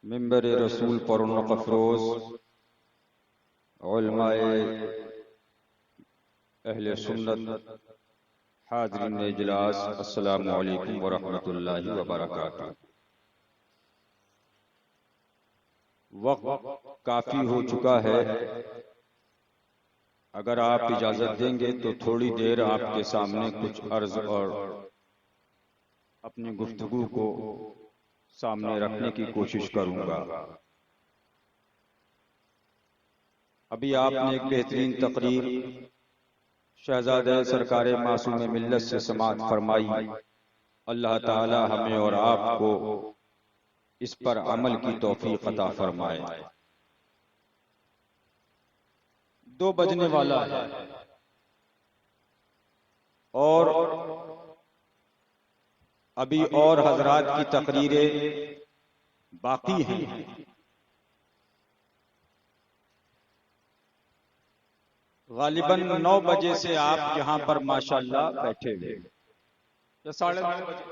मिंबर रसूल पर अफरोज उलमाए अहले सुन्नत हाज़रीन इजलास, अस्सलामु अलैकुम व रहमतुल्लाहि व बरकातुहू। वक्त काफी हो चुका है, अगर आप इजाजत देंगे तो थोड़ी देर आपके सामने कुछ अर्ज और अपनी गुफ्तगू को सामने रखने की कोशिश करूंगा। अभी आपने एक बेहतरीन तकरीर शहजादे सरकारे मासूम मिल्लत से समाअत फरमाई। अल्लाह ताला हमें और आपको इस पर अमल की तौफीक अता फरमाए। 2 बजने वाला है और अभी और हजरात की तकरीरें बाकी हैं। गालिबन 9 बजे से आप यहां पर माशाअल्लाह बैठे हुए या 9:30 बजे।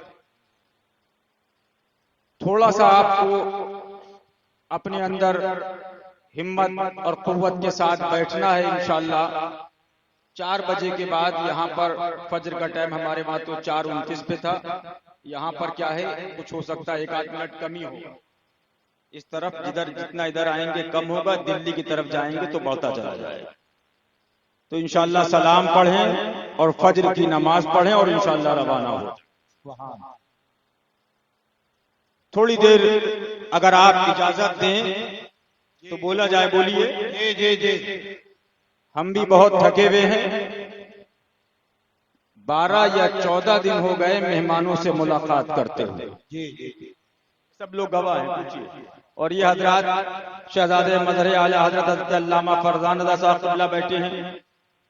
थोड़ा सा आपको अपने अंदर हिम्मत और कुव्वत के साथ बैठना है। इंशाअल्लाह 4 बजे के बाद यहाँ पर फजर का टाइम हमारे वहां तो 4:29 पे था, यहाँ पर क्या है कुछ हो सकता है 1 आध मिनट कमी हो। इस तरफ जितना इधर आएंगे कम होगा, दिल्ली की तरफ जाएंगे तो बढ़ता चला जाएगा। तो इंशाअल्लाह सलाम पढ़ें और फजर की नमाज पढ़ें और इंशाअल्लाह रवाना हो। थोड़ी देर अगर आप इजाजत दें तो बोला जाए। बोलिए। जी। हम भी बहुत थके हुए हैं। 12 या 14 दिन हो गए मेहमानों से मुलाकात करते हुए। जी। सब लोग गवाह हैं, पूछिए। और ये हजरात शहजादे मजहर आला हजरत अल्लामा फरजान रज़ा साहब क़िबला बैठे हैं,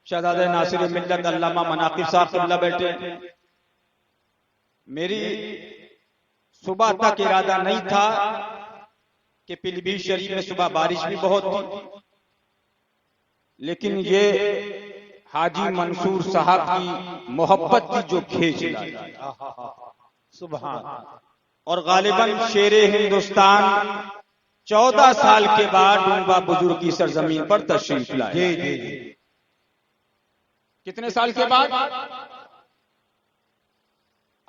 शहजादे नासिर मिल्लत अल्लामा मनाकिब साहब क़िबला बैठे हैं। मेरी सुबह तक इरादा नहीं था कि पीलीभीत शरीफ में सुबह बारिश भी बहुत थी, लेकिन ये हाजी मंसूर साहब की मोहब्बत की जो खेच लाई, सुभान। और गालिबन शेरे हिंदुस्तान 14 साल के बाद डूंबा बुजुर्ग की सरजमीन पर तशरीफ लाए। कितने साल के बाद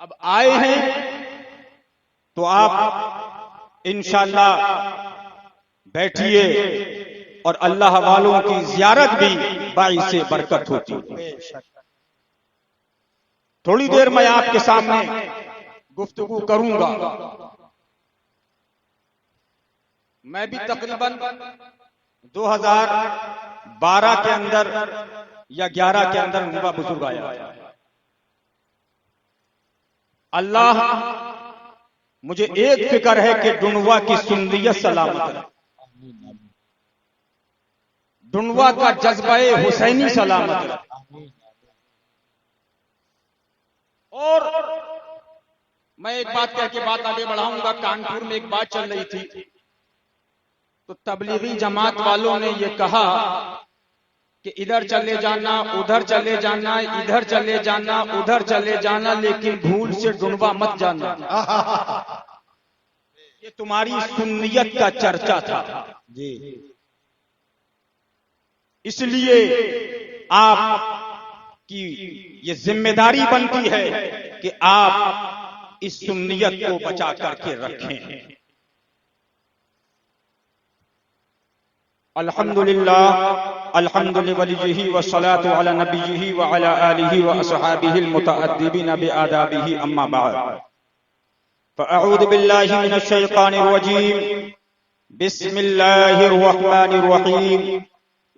अब आए हैं, तो आप इंशाअल्लाह बैठिए और अल्लाह वालों की जियारत भी बाइस से बरकत होती है। थोड़ी देर मैं आपके सामने गुफ्तगू करूंगा। मैं भी तकरीबन 2012 के अंदर या 11 के अंदर डूंबा बुजुर्ग आया। अल्लाह मुझे एक फिक्र है कि डुनवा की सुन्नियत सलामत है, डुनवा का जज्बे हुसैनी सलामत है। और मैं एक बात कह के बात आगे बढ़ाऊंगा। कानपुर में एक बात चल रही थी, तो तबलीगी जमात वालों ने ये कहा कि इधर चले जाना, उधर चले जाना, इधर चले जाना, उधर चले जाना, लेकिन भूल से डुनवा मत जाना। ये तुम्हारी सुन्नियत का चर्चा था जी। इसलिए आप की ये जिम्मेदारी बनती है कि आप इस सुन्नियत को बचा करके रखें। अल्हम्दुलिल्लाह अल्हम्दुलिल्लाह वलिही वस्सलातु अला नबिय्यिही व अला आलिही व अस्हाबिहिल मुतअद्दिबीन बिआदाबिही अम्मा बाद। फ़अऊज़ु बिल्लाहि मिनश शैतानिर रजीम। बिस्मिल्लाहिर रहमानिर रहीम।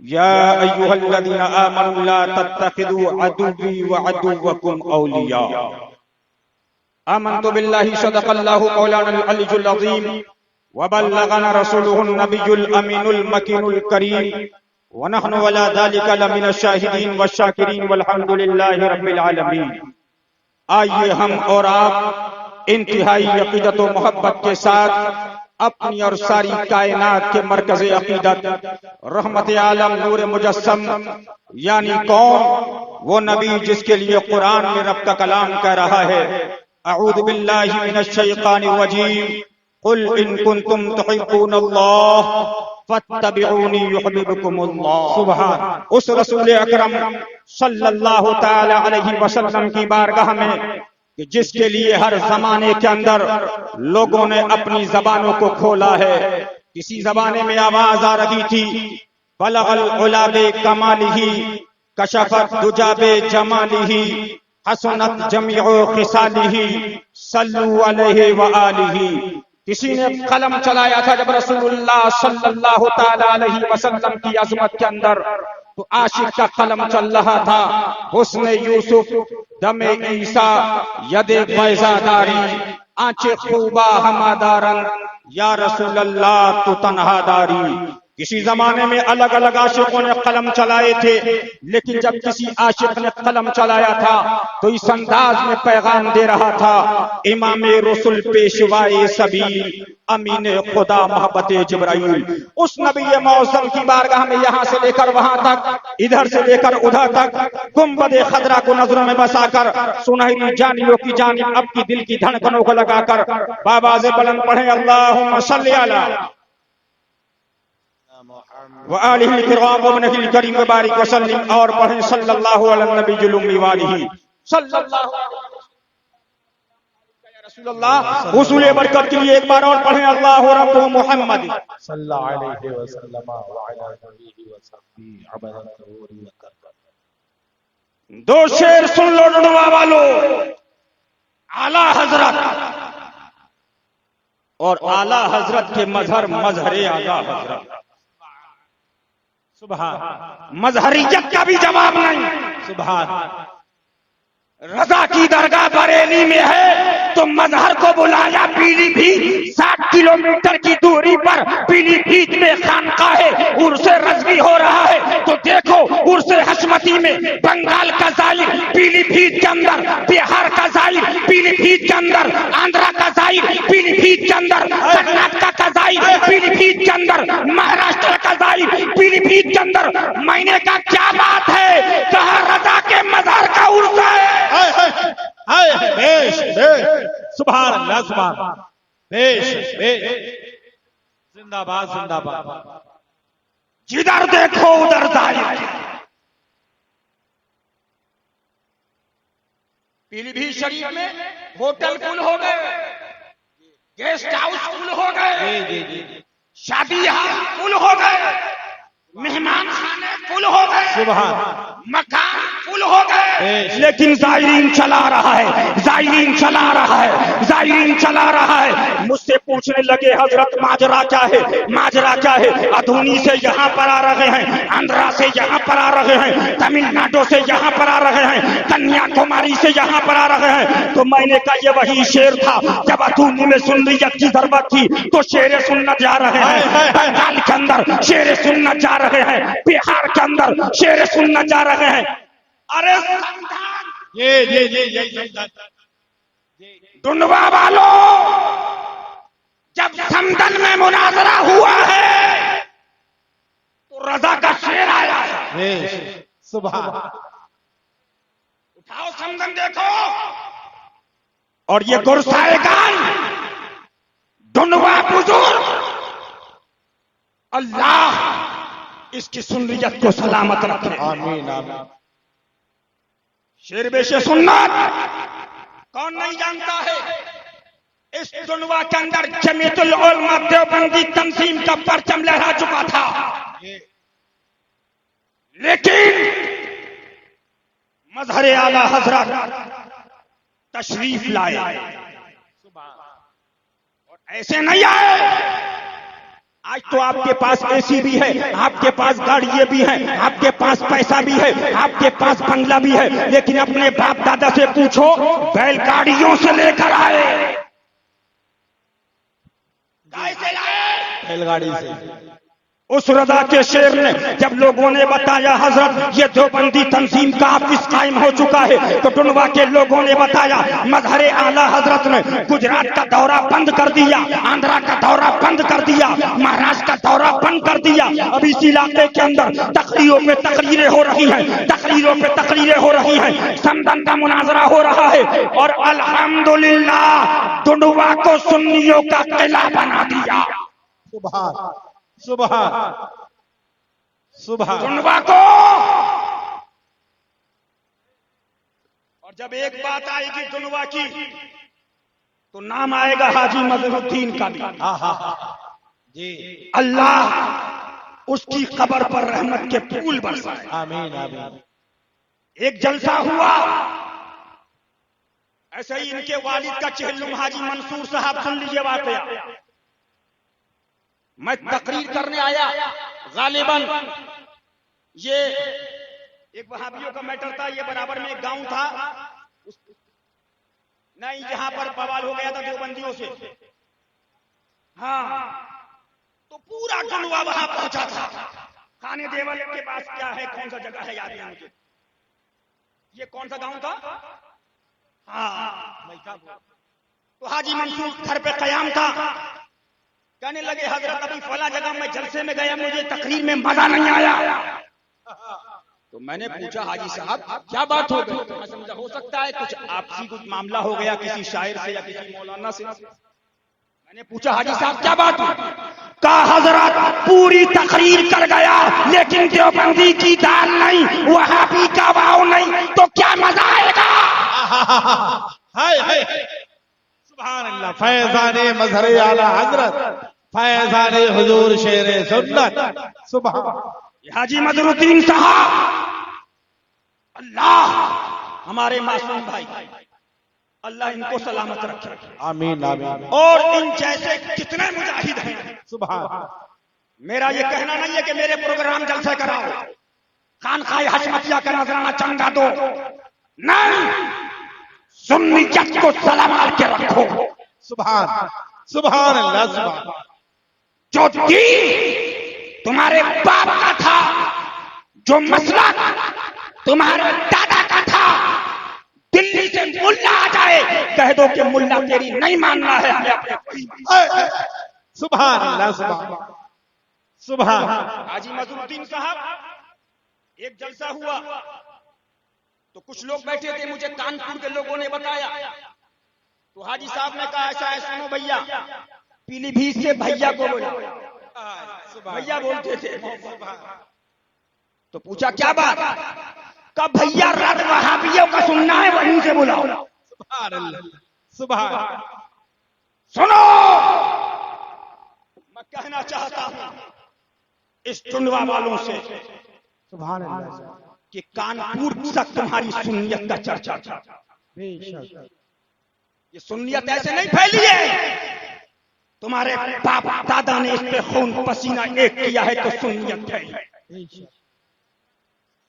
या अय्युहल्लज़ीना आमनू ला तत्तखिज़ू अदुव्वी व अदुव्वकुम औलिया। आमन्तु बिल्लाहि सदक़ल्लाहु मौलाना अल-अलियुल अज़ीम व बल्लगना रसूलुहुन नबियुल अमीनुल मकीनुल करीम व नहनु अला ज़ालिका लमिनश शाहिदीन व शाकिरीन वल्हम्दुलिल्लाहि रब्बिल आलमीन। आइए हम और आप इंतहाई अक़ीदत व मोहब्बत के साथ अपनी और सारी कायनात के मरकज़ अक़ीदत रहमत आलम नूर मुजस्सम यानी कौन, वो नबी जिसके लिए कुरान में रब का कलाम कह रहा है, अऊज़ु बिल्लाहि मिनश शैतानिर रजीम। कुल इन कुंतुम तुहिब्बूनल्लाह फत्तबिऊनी युहिब्बुकुमुल्लाह। सुभान। उस रसूल अकरम सल्लल्लाहु ताला अलैहि वसल्लम की बारगाह में कि जिसके लिए हर जमाने के अंदर लोगों ने अपनी जबानों को खोला है। किसी जमाने में आवाज आ रही थी, बलगल उलाबे कमालिही कशफत दुजाबे जमालिही हसनत जमीउ खिसालिही सल्लु अलैहि व आलिही। किसी ने कलम चलाया था जब रसूलुल्लाह सल्लल्लाहु ताला अलैहि वसल्लम की अजमत के अंदर, तो आशिक का कलम चल रहा था, हुस्न यूसुफ दमे ईसा यदे फैजादारी आंचे खूबा हमादारन या रसूलल्लाह तू तन्हादारी। किसी जमाने में अलग अलग आशिकों ने कलम चलाए थे, लेकिन जब किसी आशिक ने कलम चलाया था तो इस अंदाज में पैगाम दे रहा था, इमाम रसूल पेशवाए सबील अमीन खुदा मोहब्बत जिब्राइल। उस नबी मौसम की बारगाह में यहाँ से लेकर वहां तक, इधर से लेकर उधर तक गुंबद खदरा को नजरों में बसाकर सुनहरी जानियों की जानिब अपनी दिल की धड़कनों को लगाकर बाबा से बुलंद पढ़े अल्लाहुम्मा सल्ली अला व आलिही किराम व नबी करीम व बारिक व सल्लिम, और पढ़ें सल्लल्लाहु अलैहि नबी जुलुमी वालिही सल्लल्लाहु या रसूलल्लाह। हुसूल बरकत के लिए एक बार और पढ़ें अल्लाहु रब्बु मुहम्मद सल्लल्लाहु अलैहि वसल्लम व अला नबीही व सल्लम अबदन व कर। दो शेर सुन लो डुडवा वालों, आला हजरत और आला हजरत के मजहर मजहरे आला हजरत। सुभान। मजहरियत का भी जवाब नहीं। सुभान। रजा की दरगाह बरेली में है तो मजहर को बुलाया पीलीभीत, 60 किलोमीटर की दूरी पर पीलीभीत में खानकाहे उर्से रजवी हो रहा है, तो देखो उर्से हशमती में बंगाल का जाहिर पीलीभीत के अंदर, बिहार का जाहिर पीलीभीत के अंदर, आंध्रा का जाहिर पीलीभीत के अंदर, कर्नाटक का जाहिर पीलीभीत के अंदर, महाराष्ट्र का जाहिर पीलीभीत के अंदर। महीने का क्या बात है, कहा रजा के मजहर का उर्स है। बेश बेश। सुभान अल्लाह सुभान। बेश बेश। जिंदाबाद जिंदाबाद। जिधर देखो उधर जाहिर। पीलीभीत शरीफ में होटल फुल हो गए, गेस्ट हाउस फुल हो गए, शादी हाल फुल हो गए, मेहमान खाने फुल हो गए, सुभान, मकान फुल हो गए, लेकिन जायरीन चला रहा है, जायरीन चला रहा है, जायरीन चला रहा है। मुझसे पूछने लगे हजरत माजरा क्या है, माजरा क्या है? अधूनी से यहाँ पर आ रहे हैं, आंध्रा से यहाँ पर आ रहे हैं, तमिलनाडु से यहाँ पर आ रहे हैं, कन्याकुमारी से यहाँ पर आ रहे हैं। तो मैंने कहा ये वही शेर था जब अधूनी में सुन्नियत की जरूरत थी तो शेर सुन्नत जा रहे हैं, बंगाल के अंदर शेर सुन्नत जा रहे हैं, बिहार के अंदर शेर सुन्नत जा रहे हैं। अरे ये टुंडवा वालों, जब समदन में मुनाजरा हुआ है तो रजा का शेर आया है। सुभान। उठाओ समदन देखो, और ये गुरसाएगान टुंडवा बुजुर्ग, अल्लाह इसकी सुन्नियत को सलामत रखे। आमीन आमीन। शेर बेशे सुन्नत कौन नहीं जानता है? इस टुंडवा के अंदर जमीयतुल उलमा देवबंदी तंजीम का परचम लहरा चुका था, लेकिन मजहर आला हजरत तशरीफ लाए और ऐसे नहीं आए। आज तो आपके पास एसी भी है, आपके पास गाड़ियां भी हैं, आपके पास पैसा भी है, आपके पास बंगला भी है, लेकिन अपने बाप दादा से पूछो बैलगाड़ियों से लेकर आए, गाय से लाए, बैलगाड़ी से। उस रजा के शेर ने जब लोगों ने बताया हजरत ये देवबंदी तंजीम का ऑफिस कायम हो चुका है, तो टुंडवा के लोगों ने बताया मजहर आला हजरत ने गुजरात का दौरा बंद कर दिया, आंध्रा का दौरा बंद कर दिया, महाराष्ट्र का दौरा बंद बंद कर दिया। अब इस इलाके के अंदर तकरीरों पे तकरीरें हो रही हैं, तकरीरों पे तकरीरें हो रही हैं, समदन का मुनाजरा हो रहा है। और अल्हम्दुलिल्लाह टुंडवा को सुन्नियों का किला बना दिया। सुभान सुभान सुभान। टुंडवा को। और जब एक बात आएगी टुंडवा की तो नाम आएगा हाजी मजहरुद्दीन का भी। जी अल्लाह उसकी कब्र पर रहमत के फूल बरसाए। आमीन आमीन। एक जलसा हुआ ऐसे ही इनके वालिद का चेहल्लुम हाजी मंसूर साहब, सुन लीजिए वाकया। मैं तकरीर करने आया, गालिबन ये एक वहाबियों का मैटर था, ये बराबर में एक गांव था नहीं, जहां पर बवाल हो गया था देवबंदियों से। हाँ, तो पूरा टुंडवा वहां पहुंचा था। खाने देवल के पास क्या है, कौन सा जगह है याद नहीं मुझे, ये कौन सा गांव था। हाँ, तो हाजी मंसूर घर पे कयाम था, कहने लगे हजरत अभी फला जगह मैं जलसे में गया, मुझे तकरीर में मजा नहीं आया। तो मैंने पूछा हाजी साहब क्या बात हो गई। मैं समझा हो सकता है कुछ आपसी कुछ मामला हो गया किसी शायर से या किसी मौलाना से। मैंने पूछा हाजी साहब क्या बात हुई। कहा हजरत पूरी तकरीर कर गया लेकिन देवबंदी की दाल नहीं, वहाबी का वाव नहीं, तो क्या मजा आएगा। हाय हाय सुभान अल्लाह। फैजाने मजहर आला हजरत, फैजाने हुजूर शेर सुन्नत। सुभान। हाजी मजहरुद्दीन साहब, अल्लाह हमारे मासूम भाई, अल्लाह इनको सलामत रखे। आमीन आमीन। और इन जैसे कितने मुजाहिद हैं। सुभान। मेरा ये कहना नहीं है कि मेरे प्रोग्राम जलसे कराओ, खानकाह हशमतिया का नजराना चंगा दो, नहीं, सुन्नियत को सलामत के रखो। सुभान सुभान अल्लाह। सुभान। जो दी तुम्हारे बाप का था, जो मसला तुम्हारे दादा का था, दिल्ली से मुल्ला आ जाए कह दो कि मुल्ला तेरी नहीं मानना है, हमें अपने। सुभान अल्लाह। सुभान सुभान। हाजी मजहरुद्दीन साहब, एक जलसा हुआ तो कुछ लोग बैठे थे, मुझे कानपुर के लोगों ने बताया। तो हाजी साहब ने कहा ऐसा है, सुनो भैया, पीलीभीत से भैया को बोला, भैया बोलते थे। तो पूछा क्या बात, कब भैया रात वहाबियों का सुनना है वहीं से बुलाओ। सुभान अल्लाह। सुभान। सुनो, मैं कहना चाहता हूं इस टुंडवा वालों से, सुभान अल्लाह, कि कानपुर तक तुम्हारी सुन्नियत का चर्चा था। ये सुन्नियत ऐसे नहीं फैली है, तुम्हारे बाप दादा ने इस पे खून पसीना एक किया है तो सुन्नियत है।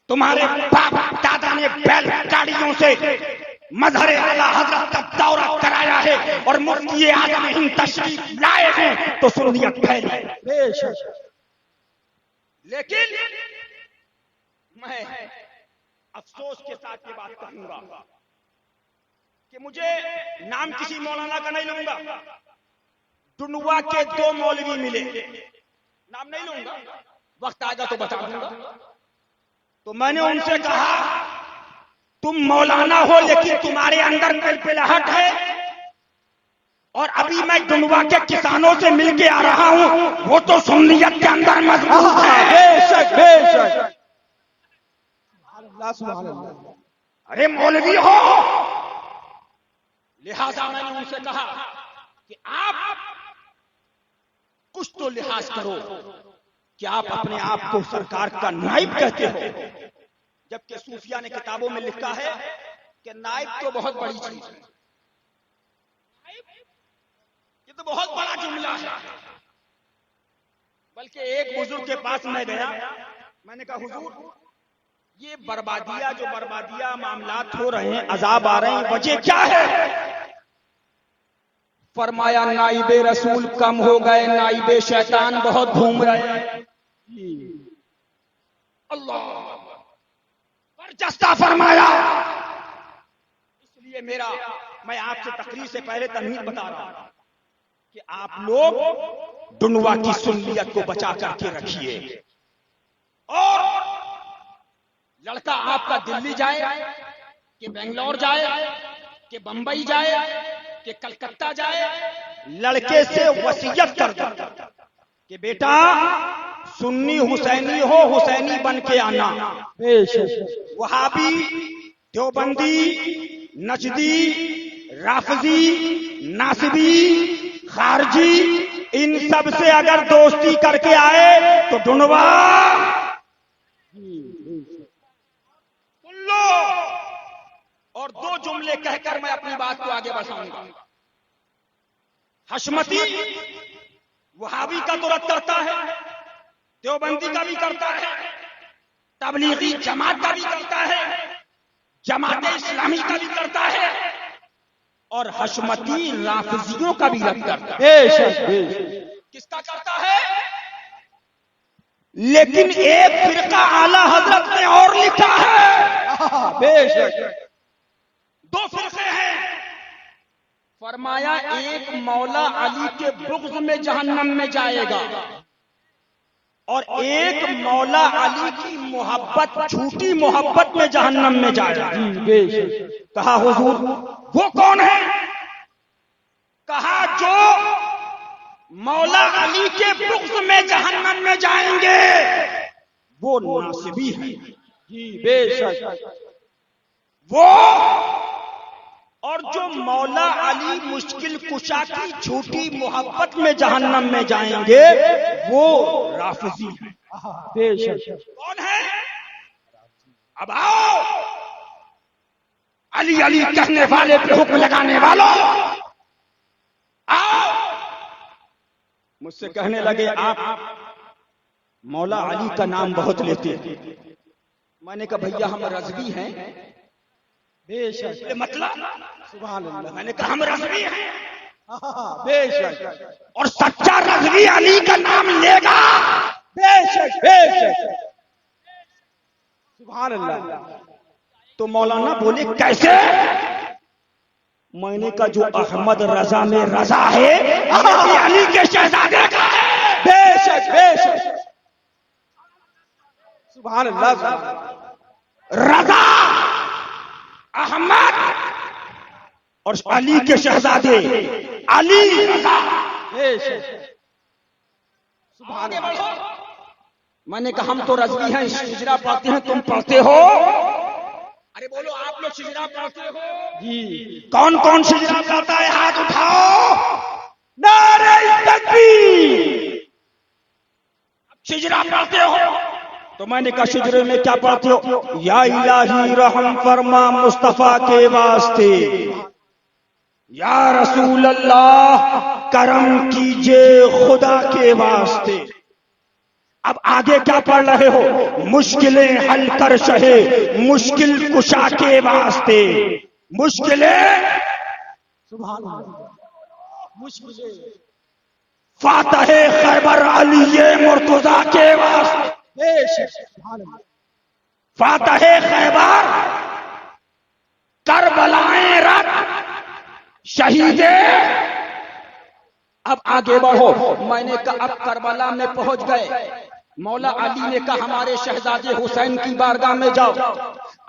तुम्हारे बाप दादा ने बैलगाड़ियों से मजहर आला हजरत का दौरा कराया है और मुफ्ती आजम हिंद तशरीफ लाए हैं तो सुन्नियत फैली है। लेकिन मैं अफसोस के साथ ये बात कहूंगा कि मुझे नाम किसी मौलाना का नहीं लूंगा, टुंडवा के दो मौलवी मिले, नाम नहीं लूंगा, वक्त आएगा तो बता दूंगा। तो मैंने उनसे कहा तुम मौलाना हो लेकिन तुम्हारे अंदर पिलपिलाहट है, और अभी मैं टुंडवा के किसानों से मिलके आ रहा हूं, वो तो सुन्नियत के अंदर मजबूत है। बेशक बेशक। अरे मौलवी हो, लिहाजा मैंने उनसे कहा कि आप कुछ तो लिहाज करो कि आप अपने आप को सरकार का नाइब कहते हो, जबकि सूफिया ने किताबों में लिखा है कि नाइब तो बहुत बड़ी चीज है, ये तो बहुत बड़ा जुमला है। बल्कि एक बुजुर्ग के पास मैं गया, मैंने कहा हुजूर ये बर्बादिया जो बर्बादिया मामलात हो रहे हैं, अजाब आ रहे हैं, वजह क्या है। फरमाया नाइबे रसूल कम हो गए, नाइबे शैतान बहुत घूम रहे हैं। अल्लाह बरजस्ता फरमाया। इसलिए मैं आपसे तकरीर से पहले तनवीर बता रहा हूं कि आप लोग डुनवा की सुन्नियत को बचा करके रखिए। और लड़का आपका दिल्ली जाए कि बेंगलोर जाए कि बंबई जाए कि कलकत्ता जाए, लड़के से वसीयत कर दो कि बेटा सुन्नी हुसैनी हो, हुसैनी बन के आना। वहाबी, देवबंदी, नजदी, राफजी, नासिबी, खारजी, इन सब से अगर दोस्ती करके आए तो ढूंढवा सुन लो। और दो जुमले कहकर मैं अपनी बात को आगे बढ़ाऊंगा। हशमती वहाबी का तो रद्द करता है, देवबंदी का भी करता है, तबलीगी जमात का भी करता है, जमात इस्लामी का भी करता है, और हशमती राफजियों का भी रद्द करता है। किसका करता है? लेकिन एक फिरका आला हजरत ने और लिखा है। बेशक दो फिरके हैं। फरमाया एक मौला अली के बुग़्ज़ में जहन्नम में जाएगा और एक मौला अली की मोहब्बत, झूठी मोहब्बत में जहन्नम में जाएगा। कहा हुजूर वो कौन है? कहा जो मौला अली के बुग़्ज़ में जहन्नम में जाएंगे वो नासिबी है। जी बेशक वो, और जो मौला अली मुश्किल कुशा की झूठी मोहब्बत में जहन्नम में जाएंगे वो राफजी है। बेशक कौन है? अब आओ अली अली कहने वाले पे हुक्म लगाने वालों, आओ। मुझसे कहने लगे आप मौला अली का नाम बहुत लेते हैं। मैंने कहा भैया हम रज़वी हैं। बेशक मतलब सुभान अल्लाह। मैंने कहा हम रज़वी हैं। बेशक, और सच्चा रज़वी अली का नाम लेगा। बेशक बेशक सुभान अल्लाह। तो मौलाना बोले कैसे? मैंने कहा जो अहमद रजा में रजा है ये अली के शहजादे का है। बेशक बेशक सुभान अल्लाह। रजा अहमद और अली के शहजादे अली रजा। सुभान अल्लाह। मैंने कहा हम तो रज़वी हैं, शिजरा पढ़ते हैं, तुम पढ़ते हो? अरे बोलो आप लोग शिजरा पढ़ते हो? जी। कौन कौन शिजरा पढ़ता है? हाथ उठाओ। नारे तकबीर। शिजरा पढ़ते हो? तो मैंने कहा शिजरे में क्या पढ़ते हो? या इलाही रहम फरमा मुस्तफा के वास्ते, या रसूल अल्लाह करम कीजिए खुदा के वास्ते। अब आगे क्या पढ़ रहे हो? मुश्किलें हल कर शहे मुश्किल कुशा के वास्ते। मुश्किलें सुभान अल्लाह। मुश्किलें फातहे खैबर अली मुर्तजा के वास्ते। फातहे खैबर करबलाएं रत शहीदे। अब आगे बढ़ो। मैंने कहा अब करबला में पहुंच गए। मौला अली ने कहा हमारे शहजादे हुसैन की बारगाह में जाओ।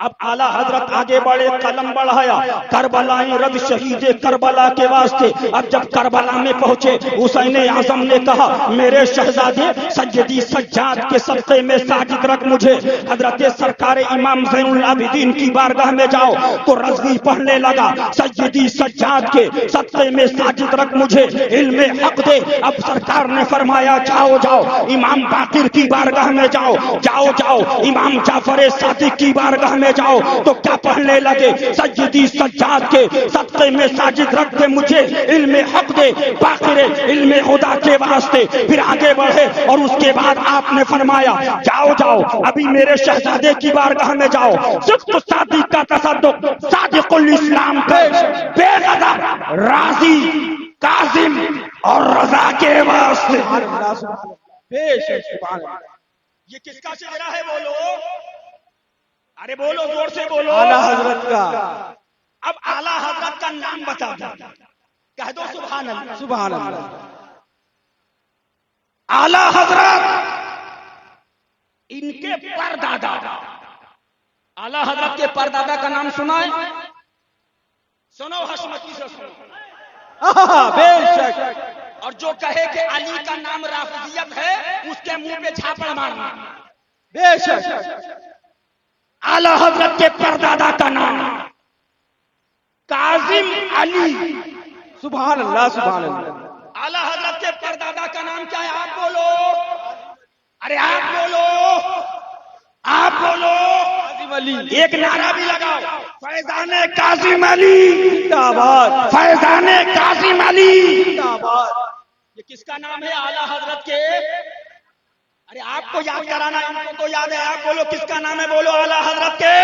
अब आला हजरत आगे बढ़े, कलम बढ़ाया, करबलाएं रद शहीदे करबला के वास्ते। अब जब करबला में पहुंचे हुसैन आजम ने कहा मेरे शहजादे सज्जदी सज्जाद के सदक़े में साजिद रख मुझे। हजरत सरकार इमाम ज़ैनुल आबिदीन की बारगाह में जाओ। तो रज़वी पढ़ने लगा सज्जदी सज्जाद के सदक़े में साजिद रख मुझे, इल्मे हक दे। अब सरकार ने फरमाया जाओ जाओ इमाम बाकिर की बारगाह में जाओ, जाओ जाओ इमाम जाफर सादिक की बारगाह में जाओ। तो क्या पढ़ने लगे? सज्जदी सज्जाद के सदक़े में साजिद रख दे मुझे, इल्मे हक दे बाकिरे इल्मे खुदा के वास्ते। फिर आगे बढ़े और उसके बाद आपने फरमाया जाओ जाओ अभी मेरे शहजादे की बारगाह में जाओ। सिद्क़ सादिक का तसद्दुक़ सादिक़ुल इस्लाम पे बेगदर राज़ी काज़िम और रज़ा के वास्ते। ये किसका शिजरा है? बोलो, अरे बोलो जोर से बोलो। आला हजरत का। अब आला हजरत का नाम बता दो, कह दो सुभान अल्लाह। सुभान अल्लाह। आला हजरत इनके परदादा, आला हजरत के परदादा का नाम सुना है? सुनो, हशमती से सुनो। बेशक। और जो कहे कि अली का नाम राफिजियत है, उसके मुंह पे झापड़ मारना। बेशक। आला हजरत के परदादा का नाम काजिम अली। सुभान अल्लाह, सुभान अल्लाह। आला हजरत के परदादा का नाम क्या है? आप बोलो, अरे आप बोलो, आप बोलो। काजिम अली। एक नारा भी लगाओ, फैजाने काजिम अली जिंदाबाद, फैजाने काजिम अली जिंदाबाद। ये किसका नाम है? आला हजरत के। अरे आपको याद कराना, इनको तो याद है। आप बोलो किसका नाम है? बोलो आला हजरत के।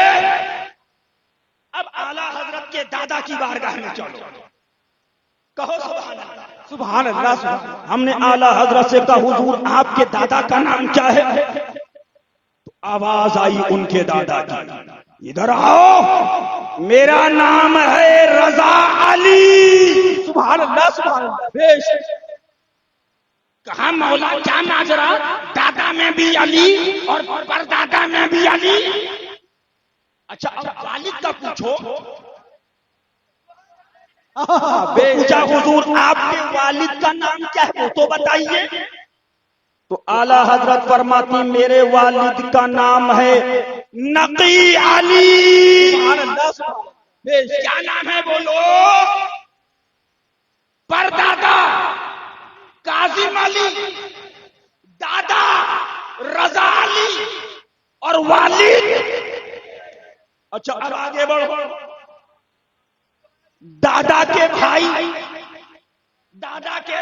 अब आला हजरत के दादा की बारगाह में चलो, कहो सुभान अल्लाह, सुभान अल्लाह, सुभान। हमने आला हजरत से कहा, हुजूर आपके दादा का नाम क्या है? तो आवाज आई उनके दादा की, इधर आओ, मेरा नाम है रजा अली। सुभान अल्लाह, सुभान अल्लाह। बेशक। कहा मौला क्या माजरा? दादा में भी अली और परदादा में भी अली। अच्छा, अब वालिद का पूछो। पूछा, हुजूर आपके वालिद का नाम क्या है, वो तो बताइए। तो आला हजरत फरमाती, मेरे वालिद का नाम है नकी अली। क्या नाम है? बोलो। परदादा काजिम अली, दादा रजा अली और वालिद। अच्छा, अब आगे बढ़ो। दादा के भाई, दादा के,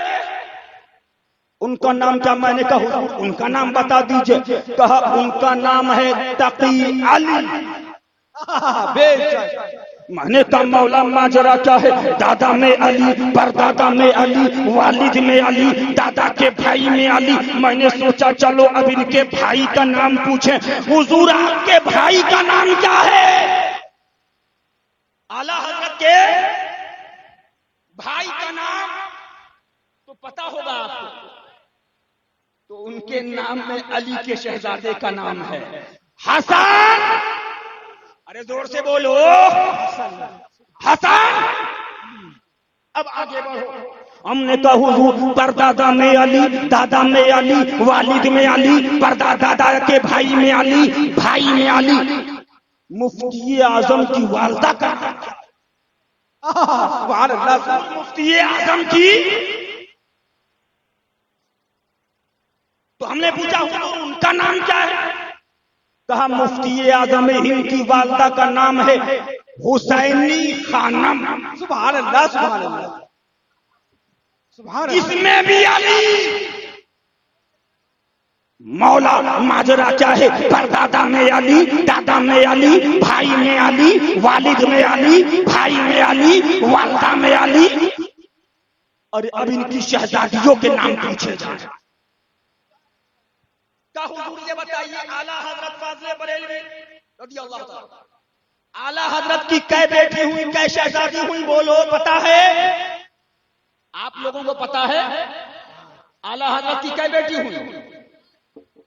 उनका नाम क्या? मैंने कहा उनका नाम बता दीजिए। कहा उनका नाम है तकी अली। बेशक। मैंने कहा मौला माजरा क्या है? दादा में अली, परदादा में अली, वालिद में अली, दादा के भाई में अली। मैंने सोचा चलो अब इनके भाई का नाम पूछें। हुजूर आपके भाई का नाम क्या है? आला हजरत के भाई का नाम तो पता होगा आपको। तो उनके नाम में अली के शहजादे का नाम है हसन। अरे जोर से बोलो, हसन। अब आगे बढ़ो। हमने कहा हुजूर परदादा में अली, दादा में अली, वालिद में अली, परदादा के भाई में अली, भाई में अली। मुफ्ती आजम की वालदा का नाम क्या? सुभान अल्लाह। मुफ्ती आजम की। तो हमने पूछा उनका नाम क्या है? कहा मुफ्ती आजम हिंद की वालदा का नाम है हुसैनी खानम। सुभान अल्लाह, सुभान अल्लाह, सुभान अल्लाह। इसमें भी अली। मौला माजरा क्या है? परदादा में अली, दादा में अली, भाई में अली, वालिद में अली, भाई में अली, वालदा में अली। और अब इनकी शहजादियों के नाम पूछे जाए। हुजूर ये बताइए, आला हजरत फाज़िल बरेलवी रज़ियल्लाहु ताला, आला हजरत की कै बेटी हुई, कै शहजादी हुई? बोलो, पता है? आप लोगों को पता है? आला हजरत की कै बेटी हुई?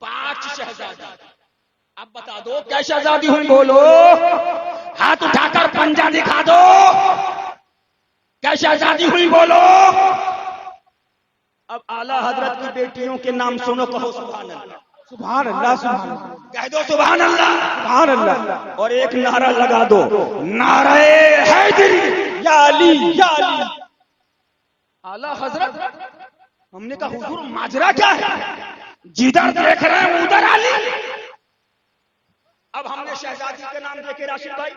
5 शहजादी। अब बता दो कै शहजादी हुई? बोलो, हाथ उठाकर पंजा दिखा दो। कै शहजादी हुई? बोलो। अब आला हजरत की बेटियों के नाम सुनो, कहो सुभान अल्लाह, सुभान अल्लाह, सुभान अल्लाह। कह दो सुभान अल्लाह, सुभान अल्लाह। और एक नारा लगा दो, नारे हैदरी या अली, या अली। आला हजरत। हमने कहा हुजूर माजरा क्या है? जिधर देख रहे हैं उधर अली। अब हमने शहजादी के नाम देखे राशिद भाई।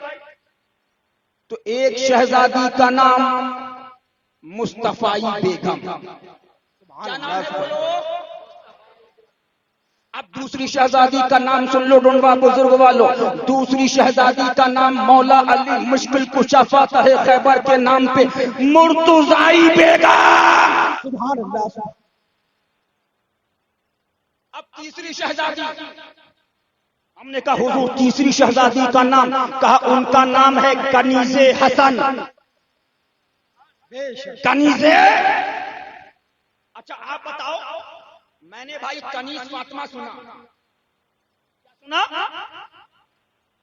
तो एक शहजादी का नाम मुस्तफाई बेगम। क्या नाम है? बोलो। अब दूसरी शहजादी का नाम सुन लो डोंडवा बुजुर्ग वालों। दूसरी शहजादी का नाम मौला अली मुश्किल कुशा फातह खैबर के नाम पे मुर्तुजाई बेगम। सुभान अल्लाह। अब तीसरी शहजादी, हमने कहा हुजूर तीसरी शहजादी का नाम, कहा उनका नाम है कनीज़े हसन। कनीज़े। अच्छा आप बताओ, मैंने भाई कनीज फातिमा सुना, सुना,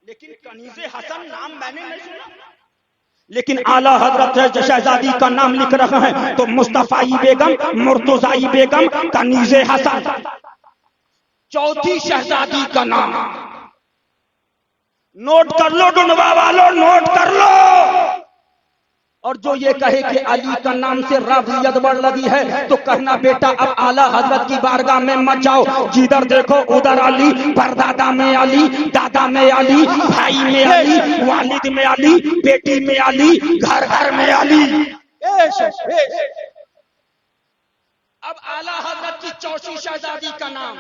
लेकिन कनीज़े हसन नाम मैंने नहीं सुना। लेकिन आला हजरत शहजादी का नाम लिख रहा है तो मुस्तफाई बेगम, मुर्तजाई बेगम, कनीज़े हसन, चौथी शहजादी का नाम नोट कर लो, ढूंढवा वालों नोट कर लो। और जो ये कहे कि अली का नाम से रफ़ियत बढ़ लगी है तो कहना बेटा अब आला हजरत की बारगाह में मत जाओ, जिधर देखो उधर अली, परदादा में अली, दादा में अली, भाई में अली, वालिद में अली, बेटी में अली, घर घर में अली। अब आला हजरत की चौथी शहजादी का नाम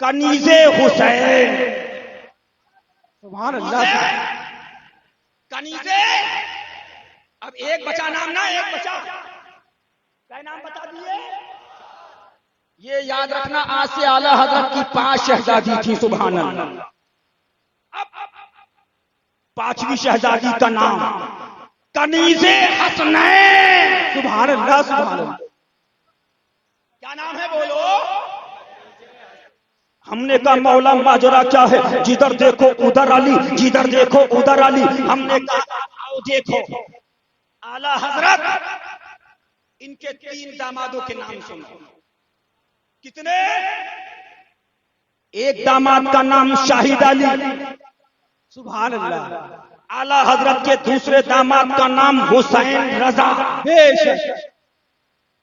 कनीज़े हुसैन। सुभान अल्लाह। कनीज़े, अब एक बचा नाम ना, एक बचा, क्या नाम बता दिए? ये याद रखना आज से आला हजरत की 5 शहजादी थी। सुभान अल्लाह। अब 5वीं शहजादी का नाम कनीज़े हसनैन। सुभान अल्लाह, सुभान अल्लाह। क्या नाम है बोलो? हमने कहा मौला माजरा क्या है, जिधर देखो उधर अली, जिधर देखो उधर अली। हमने कहा आओ देखो आला हजरत इनके 3 दामादों के नाम सुनो। कितने? एक दामाद का नाम शाहिद अली। सुभान अल्लाह। आला हजरत के दूसरे दामाद का नाम हुसैन रजा। बेशक।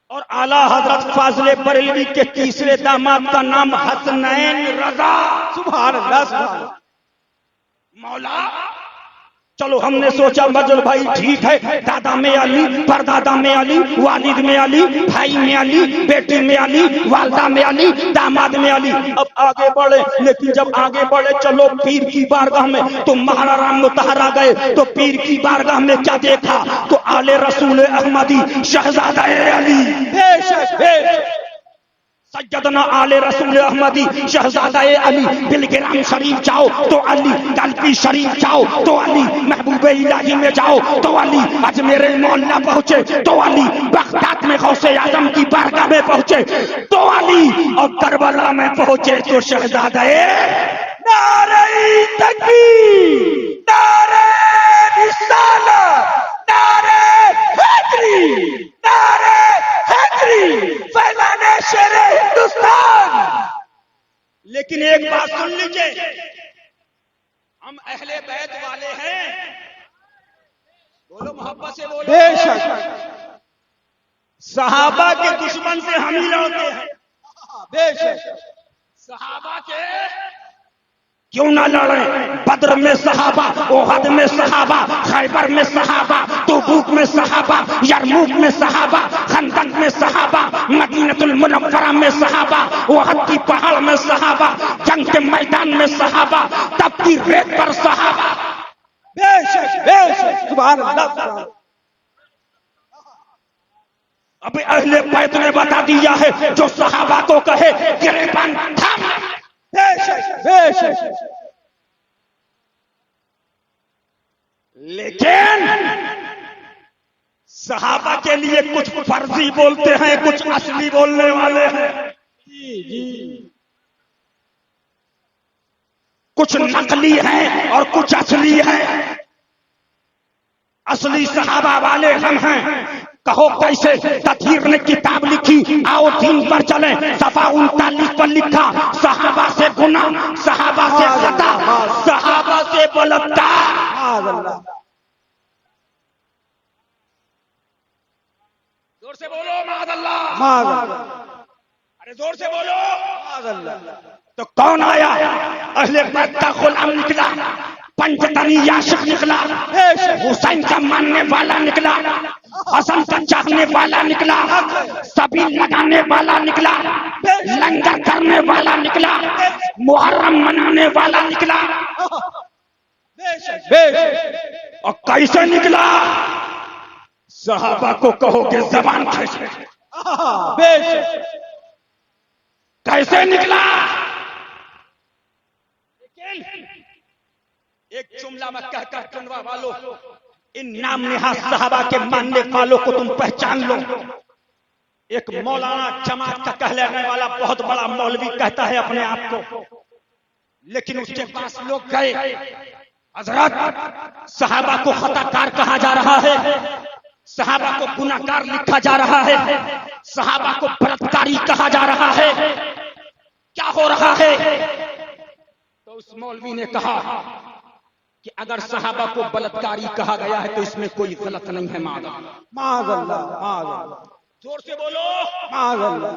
और आला हजरत फाजले बरेलवी के तीसरे दामाद का नाम हसनैन रजा। सुभान अल्लाह, सुभान अल्लाह। मौला चलो हमने सोचा मजल भाई ठीक है, दादा में अली, परदादा में अली, वालिद में अली, भाई में अली, बेटी में अली, वालदा में अली, दामाद में अली। अब आगे बढ़े, लेकिन जब आगे बढ़े चलो पीर की बारगाह में तो महाराणा मुतहरा गए तो पीर की बारगाह में क्या देखा तो आले रसूल अहमदी शहजादा अली। सैयदना आले रसूल अहमदी शहजादा अली। बिलग्राम शरीफ जाओ तो अली, कल्पी शरीफ जाओ तो अली, महबूब इलाही में जाओ तो अली, अजमेर मोहल्ला पहुंचे तो अली, बगदाद में गौसे आजम की बारगाह में पहुंचे तो अली, और करबला में पहुंचे तो शहजादा। नारे तकबीर, नारे रिसालत, नारे हैदरी, नारे हैदरी, फैलाने शेरे हिंदुस्तान। लेकिन एक बात सुन लीजिए, हम अहले बैत वाले हैं। बोलो मोहब्बत से बोलो। बेशक। सहाबा के दुश्मन से हम ही लड़ते हैं। बेशक। सहाबा के क्यों ना लड़े? बद्र में सहाबा, ओहद में सहाबा, खैबर में सहाबा, तबूक में सहाबा, यरमूक में सहाबा, खंदक में सहाबा, मदीनतुल मुनव्वरा में सहाबा, ओहद की पहाड़ में सहाबा, जंग के मैदान में सहाबा, तब की रेत पर सहाबा। बेशक, बेशक। सुभान अल्लाह। अभी अहले बैत ने बता दिया है जो सहाबा को कहे गिरबान थाम। बेशक। लेकिन सहाबा के लिए कुछ फर्जी बोलते हैं, कुछ असली बोलने वाले हैं। जी। कुछ नकली हैं और कुछ असली हैं। असली सहाबा वाले हम हैं। कहो कैसे? तथहीर ने किताब लिखी, आओ दीन पर चले, सफा 39 पर लिखा, सहाबा से गुनाह, सहाबा से खता, सहाबा से बलात्कार। जोर से बोलो माअज़ल्लाह। अरे जोर से बोलो माअज़ल्लाह। तो कौन आया? अहले बैत का गुलाम निकला, पंजतनी याशिक निकला, हुसैन का मानने वाला निकला, हसन का चाहने वाला निकला, सभी लगाने वाला निकला, लंगर करने वाला निकला, मुहर्रम मनाने वाला निकला। और कैसे निकला? सहाबा को कहोगे जबान कैसे? कैसे निकला? एक जुमला में कहकर चुनवा वालों, इन नाम निहाद सहाबा के मानने वालों को तुम पहचान लो। एक मौलाना जमात का कहलाने वाला बहुत बड़ा मौलवी कहता है अपने आप को, लेकिन उसके पास लोग गए, हजरत सहाबा को खताकार कहा जा रहा है, सहाबा को गुनाहगार लिखा जा रहा है, सहाबा को बलात्कारी कहा जा रहा है, क्या हो रहा है? तो उस मौलवी ने कहा कि अगर सहाबा को बलात्कारी कहा गया है तो इसमें कोई गलत नहीं है। माज़अल्लाह, जोर से बोलो, माज़अल्लाह।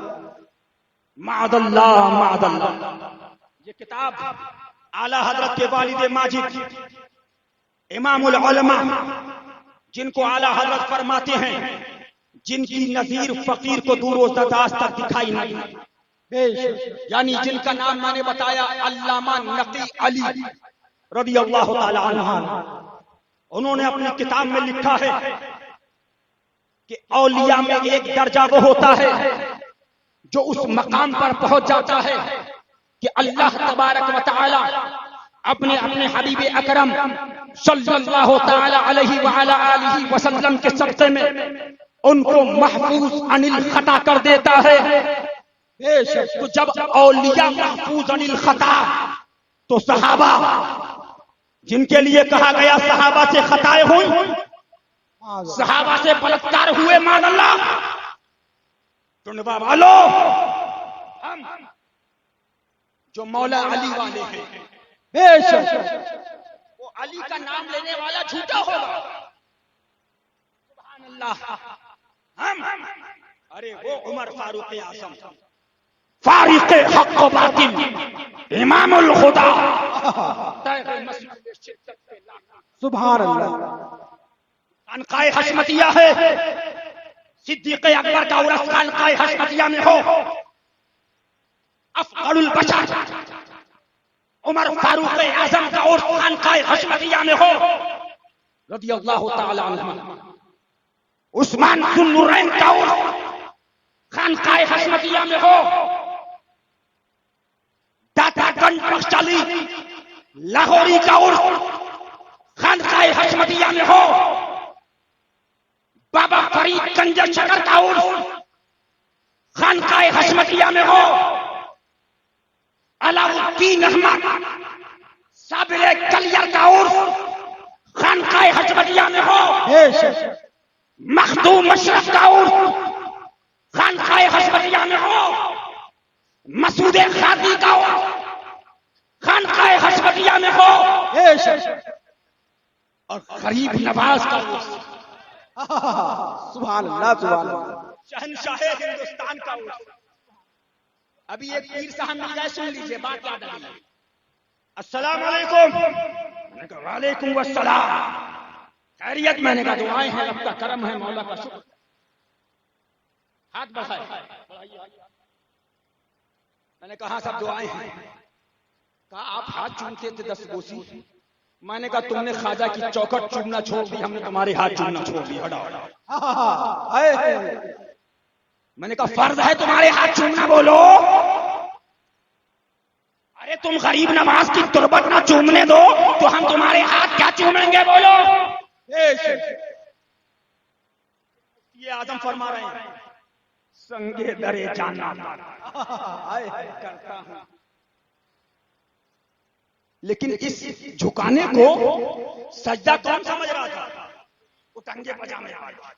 ये किताब आला हजरत के वालिद माजिद इमामुल उलमा, जिनको आला हजरत फरमाते हैं जिनकी नजीर फकीर को दूर दराज तक दिखाई नहीं, यानी जिनका नाम मैंने बताया अल्लामा नकी अली रदियल्लाहु ताला अन्हु, उन्होंने अपनी किताब में लिखा है कि औलिया में एक दर्जा वो होता है जो उस मकाम पर पहुंच जाता है कि अल्लाह तबारक व तआला अपने अपने हबीब अकरम सल्लल्लाहु ताला अलैहि व अला आलिहि वसल्लम के सदक़े में उनको महफूज अनिल खता कर देता है। तो जब औलिया महफूज अनिल खता, तो सहाबा जिनके लिए कहा गया सहाबा से खताएं हुई, सहाबा से बलात्कार हुए, माज़अल्लाह, टुंडवा वालो, हम जो मौला अली वाले हैं, बेशक वो अली का नाम लेने वाला झूठा होगा, सुभान अल्लाह। हम अरे वो उमर फारूक आज़म, फारिक हक व बातिल, इमामुल खुदा, सुभान अल्लाह, खानकाए हशमतिया है, सिद्दीक़ अकबर का उर्स खानकाए हशमतिया में हो, अफजलुल बशर उमर फारूक आज़म का उर्स खानकाए हशमतिया में हो, रदियल्लाहु ताला अन्हु, उस्मान ज़ुन्नुरैन का उर्स खानकाए हशमतिया में हो, दातागंज बख्शली लाहौरी का उर्स खानकाए हशमतिया में हो, बाबा फरीद गंज शकर का उर्स खानकाए हशमतिया में हो, अलाउद्दीन अहमद साबिर कलियर का उर्स खानकाए हशमतिया में हो, मखदूम अशरफ का उर्स खानकाए हशमतिया में हो, मसूद खादी का उर्स खानकाए हशमतिया में हो, और गरीब नवाज का उर्स, सुभान अल्लाह, सुभान अल्लाह, शहंशाह हिंदुस्तान का उर्स। अभी एक पीर साहब मिल जाए, सुन लीजिए, बात याद आ गई। अस्सलाम वालेकुम। मैंने कहा वालेकुम वस्सलाम, खैरियत? मैंने कहा दुआएं हैं, रब का करम है, मौला का शुक्र। हाथ बढ़ाए, मैंने कहा सब दुआएं हैं। कहा आप हाथ चूमते थे 10 बोसी। मैंने कहा तुमने ख्वाजा की चौखट चूमना छोड़ दी, हमने तुम्हारे हाथ चूमना छोड़ दिया, हटाओ। मैंने कहा फर्ज है तुम्हारे हाथ चूमना, बोलो। अरे तुम गरीब नवाज की तुरबत ना चूमने दो तो हम तुम्हारे हाथ क्या चूमेंगे, बोलो। ये आजम फरमा रहे हैं, संगे दरे जाना करता हूं, लेकिन इस झुकाने को सजदा कौन समझ रहा था? वो टंगे पजामे वाला।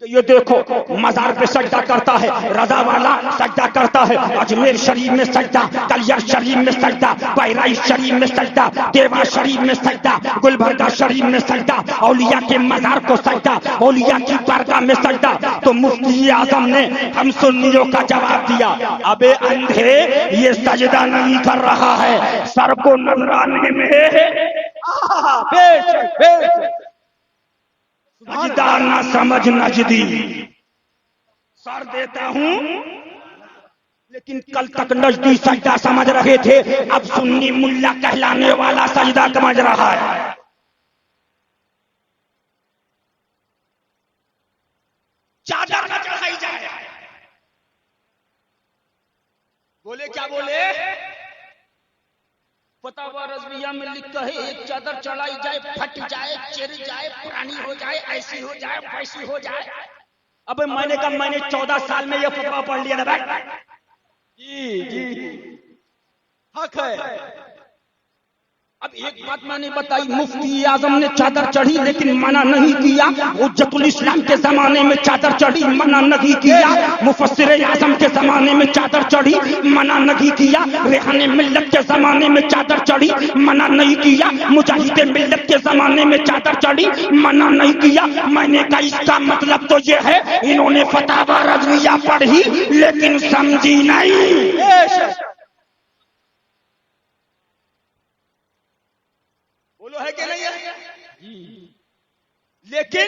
तो ये देखो, मजार पे सजदा करता है, रजा वाला सजदा करता है, अजमेर शरीफ में सजदा, कलिया शरीफ में सजदा, बहराइच शरीफ में सजदा, देवा शरीफ में सजदा, गुलबर्गा शरीफ में सजदा, औलिया के मजार को सजदा, औलिया की बारगाह में सजदा। तो मुफ्ती आजम ने हम सुन्नियों का जवाब दिया, अबे अंधे, ये सजदा नहीं कर रहा है, सर को नजराने में सजदा ना समझ नजदी, सर देता हूं, लेकिन कल तक नजदी सजदा समझ रहे थे, अब सुन्नी मुल्ला कहलाने वाला सजदा समझ रहा है। चादर न चढ़ाई जाए, बोले क्या बोले? फतवा रज़विया में लिखा है, एक चादर चढ़ाई जाए, फट जाए, चिर जाए, पुरानी हो जाए, ऐसी हो जाए, वैसी हो जाए, अब मैंने कहा मैंने 14 साल में ये फतवा पढ़ लिया ना भाई। जी जी हक है। अब एक बात मैंने बताई, मुफ्ती आजम ने चादर चढ़ी लेकिन मना नहीं किया। हुज्जतुल इस्लाम के जमाने में चादर चढ़ी, मना नहीं किया। मुफस्सिर आजम के जमाने में चादर चढ़ी, मना नहीं किया। रेहाने मिल्लत के जमाने में चादर चढ़ी, मना नहीं किया। मुजाहिद मिल्लत के जमाने में चादर चढ़ी, मना नहीं किया। मैंने कहा इसका मतलब तो ये है इन्होंने फतावा रज़विया पढ़ी लेकिन समझी नहीं। बोलो है कि नहीं है? लेकिन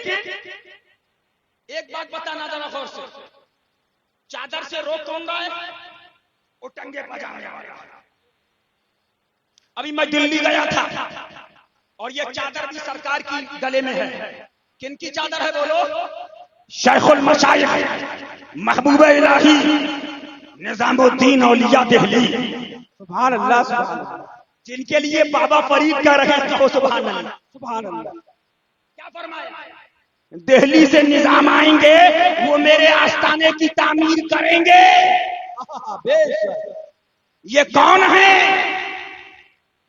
एक बात बताना जरा गौर से, चादर से रोक कौन रहा है? वो टंगे पजामे वाला। अभी मैं दिल्ली गया था और ये चादर भी सरकार की गले में है। किनकी चादर है बोलो? शेखुल मशाइख महबूब इलाही निजामुद्दीन औलिया दिल्ली, सुभान अल्लाह सुभान अल्लाह। जिनके लिए बाबा फरीद कह रहे हैं तो सुभान अल्लाह। सुभान अल्लाह। क्या फरमाया? दिल्ली से निजाम आएंगे, वो मेरे आस्थाने की तामीर करेंगे। बेशक। ये कौन है?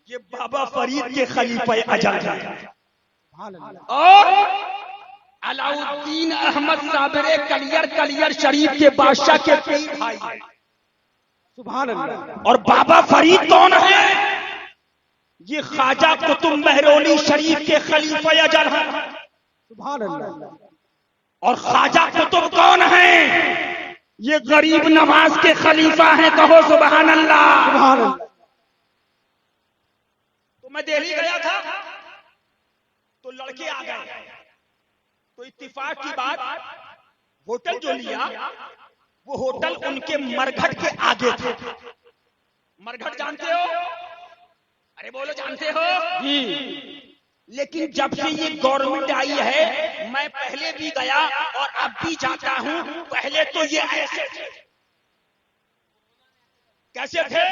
ये बाबा फरीद के खलीफे अजल है। सुभान अल्लाह। और अलाउद्दीन अहमद साबरे कलियर शरीफ के बादशाह के पीर भाई है। सुभान अल्लाह। और बाबा फरीद कौन है? ये ख्वाजा कुतुब महरोली शरीफ के खलीफे अजल हैं। सुभान अल्लाह। और ख्वाजा कुतुब कौन है? ये गरीब नवाज के खलीफा हैं। कहो सुभान अल्लाह। सुभान अल्लाह। तो मैं दिल्ली गया था तो लड़के आ गए, तो इत्तेफाक की बात होटल जो लिया वो होटल उनके मरघट के आगे था। मरघट जानते हो? अरे बोलो जानते हो? जी। लेकिन जब से ये गवर्नमेंट आई है, मैं पहले भी गया और अब भी जाता हूं, पहले तो ये ऐसे थे। कैसे थे?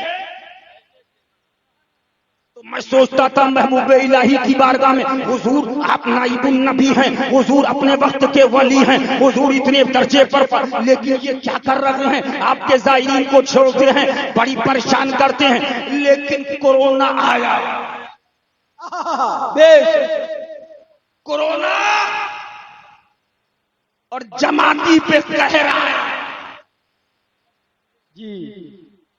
तो मैं सोचता था महबूब इलाही की बारगाह में, हुजूर आप नाइबुन नबी हैं, हुजूर अपने वक्त के वली हैं, हुजूर इतने दर्जे पर लेकिन ये क्या कर रहे हैं? आपके ज़ायरीन को छोड़ते हैं, बड़ी परेशान करते हैं। लेकिन कोरोना आया। कोरोना और जमाती पे कहर आया। जी।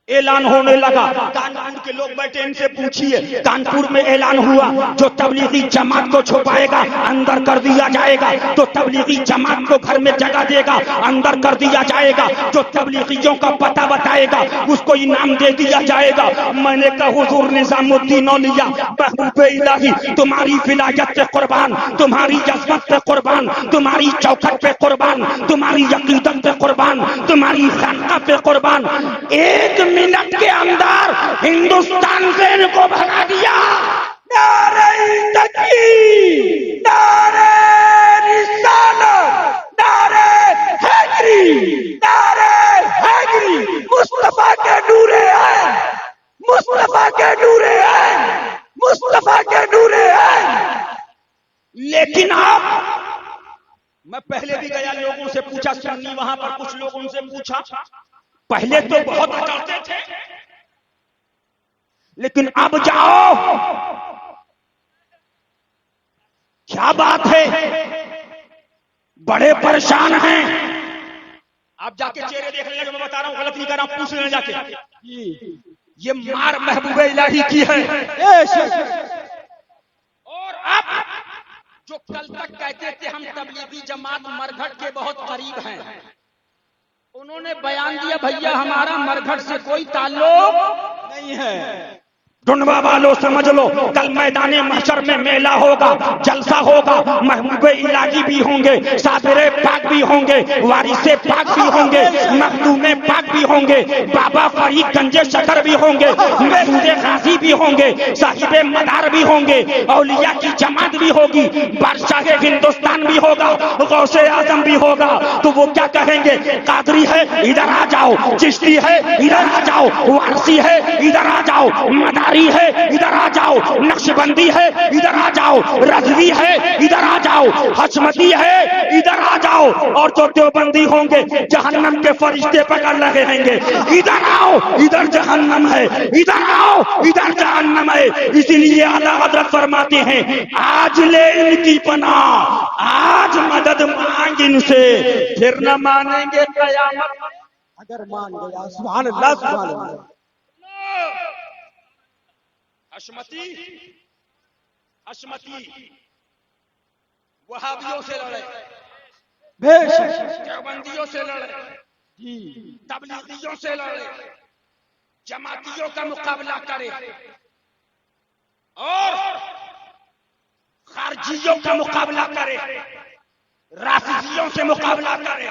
ऐलान होने लगा। कानपुर के लोग बैठे, इनसे पूछिए। कानपुर में ऐलान हुआ जो तबलीगी जमात को छुपाएगा अंदर कर दिया जाएगा, जो तबलीगी जमात को घर में जगह देगा अंदर कर दिया जाएगा, जो तबलीगियों का पता बताएगा उसको इनाम दे दिया जाएगा। मैंने कहा हुजूर निजामुद्दीन औलिया महबूब इलाही तुम्हारी विलायत पे कुर्बान, तुम्हारी जज्बत पे कुर्बान, तुम्हारी चौखट पे कुर्बान, तुम्हारी अकीदत पे कुर्बान, तुम्हारी खानका पे कुर्बान। 1 मिनट के अंदर हिंदुस्तान से इनको भगा दिया। नारे तकबीर, नारे रिसालत, नारे हैदरी, नारे हैदरी। मुस्तफा के नूरे हैं, मुस्तफा के नूरे हैं, मुस्तफा के नूरे हैं। लेकिन आप, मैं पहले भी गया, लोगों से पूछा, सुन्नी वहां पर कुछ लोगों से पूछा, पहले तो बहुत हटाते थे लेकिन अब जाओ, क्या बात है, बड़े परेशान हैं। आप जाके चेहरे देख लेंगे, मैं बता रहा हूं, गलत नहीं कर रहा हूं, पूछ लेना जाके। ये मार महबूब इलाही की है। और अब जो कल तक कहते थे हम तबलीगी जमात मरघट के बहुत करीब हैं, उन्होंने बयान दिया भैया हमारा मरघट से कोई ताल्लुक नहीं है। ढूंढवा वालों समझ लो, कल मैदाने महशर में मेला होगा, जलसा होगा, महबूब इलाही भी होंगे, साबिरे पाक भी होंगे, वारिसे पाक भी होंगे, मखदूमे पाक भी भी होंगे, बाबा फरीद गंजे शकर भी होंगे, महमूद गाजी भी होंगे, साहिब मदार भी होंगे, औलिया की जमात भी होगी, बादशाह हिंदुस्तान भी होगा, गौसे आजम भी होगा। तो वो क्या कहेंगे, कादरी है इधर आ जाओ, चिश्ती है इधर आ जाओ, वारसी है इधर आ जाओ, मदारी है इधर आ जाओ, नक्शबंदी है इधर आ जाओ, रजवी है इधर आ जाओ, हशमती है इधर आ जाओ। और जो देवबंदी होंगे जहन्नम के फरिश्ते पकड़ रहे रहेंगे, इधर आओ इधर जहन्नम है, इधर आओ इधर जहन्नम है। इसीलिए आला हजरत फरमाते हैं आज ले इनकी पनाह, आज मदद मांग इनसे, फिर न मानेंगे कयामत अगर मान गया। सुभान अल्लाह, सुभान अल्लाह। हशमती हशमती वहाबियों से लड़े, बेशक देवबंदियों से लड़े, जी, तबलीगियों से लड़े, जमातियों का मुकाबला करे और खारजियों का मुकाबला करे, राफिजियों से मुकाबला करे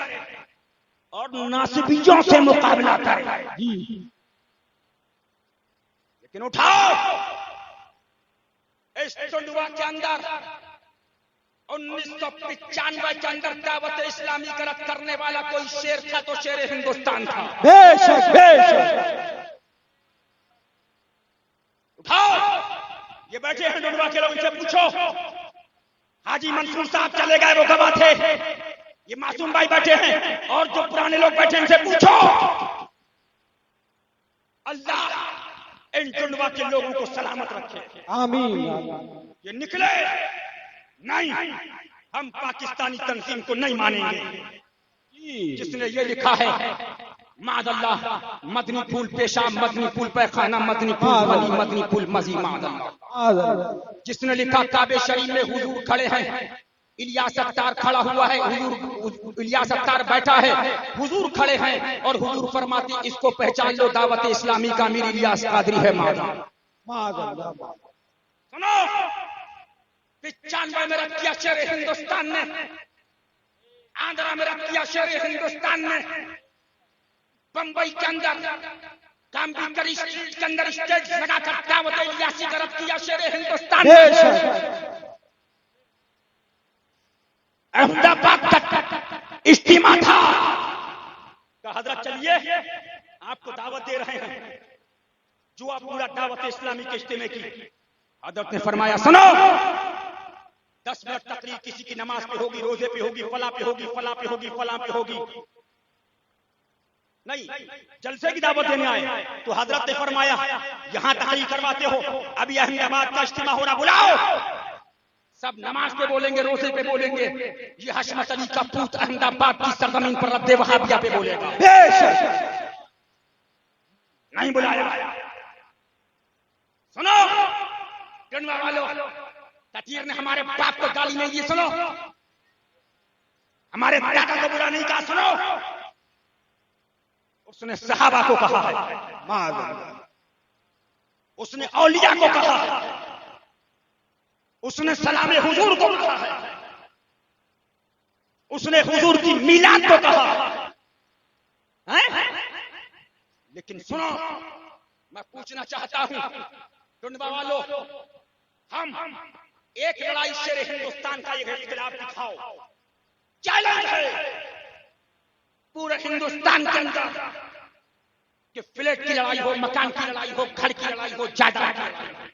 और नासिबियों से मुकाबला करे। जी, लेकिन उठाओ, इस टुंडवा के अंदर 1995 के अंदर दावत इस्लामी का रद्द करने वाला कोई शेर था तो शेर हिंदुस्तान था। बेशक बेशक। उठाओ, ये बैठे हैं टुंडवा के लोग, इनसे पूछो। हाजी मंसूर साहब चले गए, वो गवाह थे। ये मासूम भाई बैठे हैं और जो पुराने लोग बैठे हैं, इनसे पूछो। अल्लाह इन टुंडवा के लोगों को सलामत रखे, आमीन। ये निकले नहीं, हम पाकिस्तानी तंजीम को नहीं मानेंगे। जिसने ये लिखा है मादल्लाह, मदनी फूल पेशाब, मदनी फूल पैखाना, मदनी फूल मनी, मदनी फूल मजी, मादल्लाह। जिसने लिखा काबे शरीफ में हुजूर खड़े हैं, इलियास अत्तार खड़ा हुआ है, हुजूर इलियास अत्तार बैठा है, हुजूर खड़े हैं और हुजूर फरमाते इसको पहचान लो, दावत इस्लामी का अमीर इलियास कादरी है। मादल्लाह। सुनो, 95 में रख किया शेर हिंदुस्तान ने, आंध्रा में रख किया शेर हिंदुस्तान ने, बंबई के अंदर काम्बीकर स्ट्रीट के अंदर स्टेज लगाकर दावत इलियासी का रख किया शेर हिंदुस्तान ने। अहमदाबाद तक इज्तिमा था। कहा हजरत चलिए आपको दावत दे रहे हैं, जो आप पूरा दावत इस्लामी के इज्तिमे की। हजरत ने फरमाया सुनो, 10 मिनट तकरीर किसी की नमाज पे होगी, रोजे पे होगी, फला पे होगी, फला पे होगी, फला पे होगी, नहीं जलसे की दावत देने आए। तो हजरत ने फरमाया यहां तकरीर करवाते हो, अभी अहमदाबाद का इज्तिमा हो रहा, बुलाओ। सब नमाज पे बोलेंगे, रोजे पे बोलेंगे, ये हशमत अली का पूत अहमदाबाद की सरजमीन पर रद्दे वहाबिया पे बोलेगा। नहीं बुलाया। सुनो टुंडवा वालों, ततीर ने हमारे बाप को गाली नहीं दी, सुनो, हमारे दादा को बुरा नहीं कहा, सुनो, उसने सहाबा को कहा है, उसने औलिया को कहा है, उसने सलामे हुजूर को कहा है, उसने हुजूर की मिलाद को कहा है। लेकिन सुनो, मैं पूछना चाहता हूं टुंडवा वालों, हम एक लड़ाई शेर हिंदुस्तान का एक इख्तिलाफ दिखाओ, चैलेंज है पूरे हिंदुस्तान के अंदर कि फ्लैट की लड़ाई हो, मकान की लड़ाई हो, घर की लड़ाई हो, जायदाद की लड़ाई हो।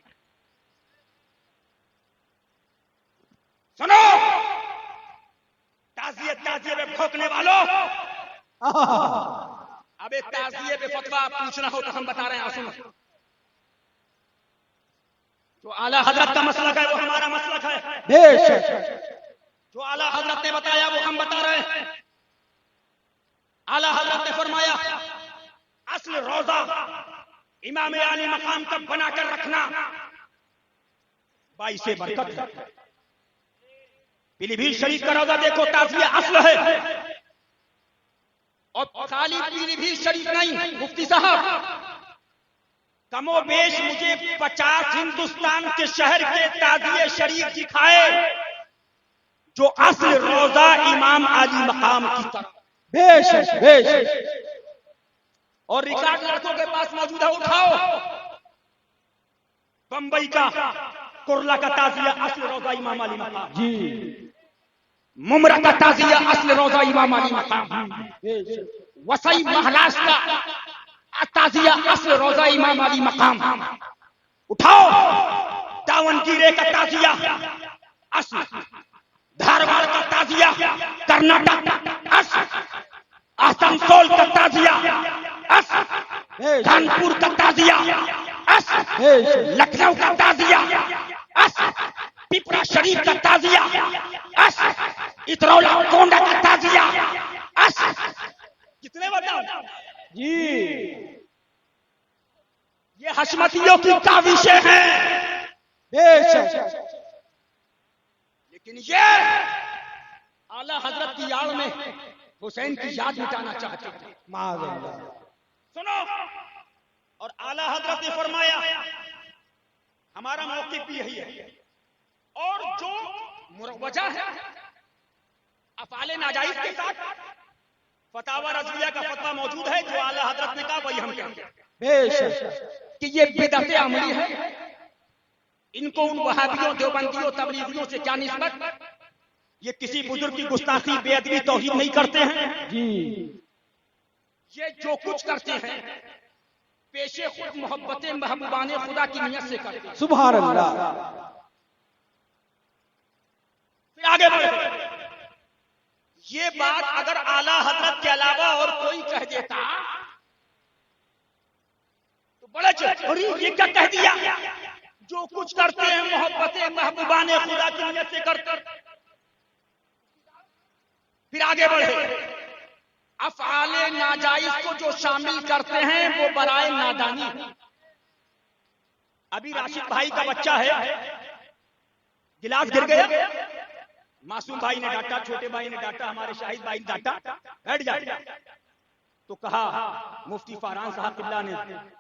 सुनो, ताजिए ताजिए पे भौंकने वालों, अब एक ताजिए पे फतवा पूछना हो तो हम बता रहे हैं, सुनो। जो आला हजरत का मसलक है वो हमारा मसलक है, जो आला हजरत ने बताया वो हम बता रहे हैं। आला हजरत ने फरमाया असल रोजा इमाम आली मकाम तक बनाकर रखना 22 बरकत है। पीलीभीत शरीफ का रोजा देखो, ताज़िया असल है। और खाली पीलीभीत शरीफ नहीं मुफ्ती साहब, कमोबेश मुझे 50 हिंदुस्तान के शहर के ताज़िए शरीफ दिखाए जो असल रोजा इमाम आली मकाम की तरफ। बेशक बेशक। और रिकॉर्ड लड़कों के पास मौजूद है, उठाओ। बंबई का कुर्ला का ताजिया असल रोजा इमाम अली मकाम जी मुमरा का ताजिया असल रोजा इमाम अली मकाम बेशक वसई महाराष्ट्र का ताजिया असल रोजा इमाम अली मकाम उठाओ। दावनगिरे का ताजिया असल, धारवाड़ का ताजिया कर्नाटक असल, आसनसोल का ताजिया असल, बेशक कानपुर का ताजिया असल, बेशक लखनऊ का ताजिया असल, पिपरा शरीफ का ताजिया असल, इतरौला कोंडा का ताजिया असल। कितने बताओ? जी ये हशमतियों की काविशें हैं, बेशक लेकिन ये आला हजरत की याद में हुसैन की याद मिटाना चाहते थे। माज़अल्लाह सुनो, और आला हजरत ने फरमाया हमारा मौक़िफ़ भी यही है, और जो वजह है अफ़आले नाजायज के साथ फतावा रज़विया का फतवा मौजूद है, जो आला हजरत ने कहा वही हम कहते हैं बेशक कि ये बिदअत अमली है। इनको उन वहाबियों, देवबंदियों, तबलीगियों से क्या निस्बत? ये किसी बुजुर्ग की गुस्ताखी, बेअदबी, तौहीन नहीं करते हैं। जी ये जो कुछ करते हैं पेशे खुद मोहब्बत महबूबाने खुदा की नियत से करते हैं। सुभान अल्लाह फिर आगे बढ़े, ये बात अगर आला हजरत के अलावा और कोई कह देता तो बड़ा अरे ये क्या कह दिया? जो कुछ करते हैं मोहब्बत महबूबाने खुदा की नियत से करते। फिर आगे बढ़े, अफ़आले नाजायज को जो शामिल करते हैं वो बराए नादानी। अभी राशिद भाई का बच्चा है, गिलास गिर गया, मासूम भाई ने डांटा, छोटे भाई ने डांटा, हमारे शाहिद भाई ने डांटा, बैठ जा। तो कहा मुफ्ती फरदान साहब किबला ने,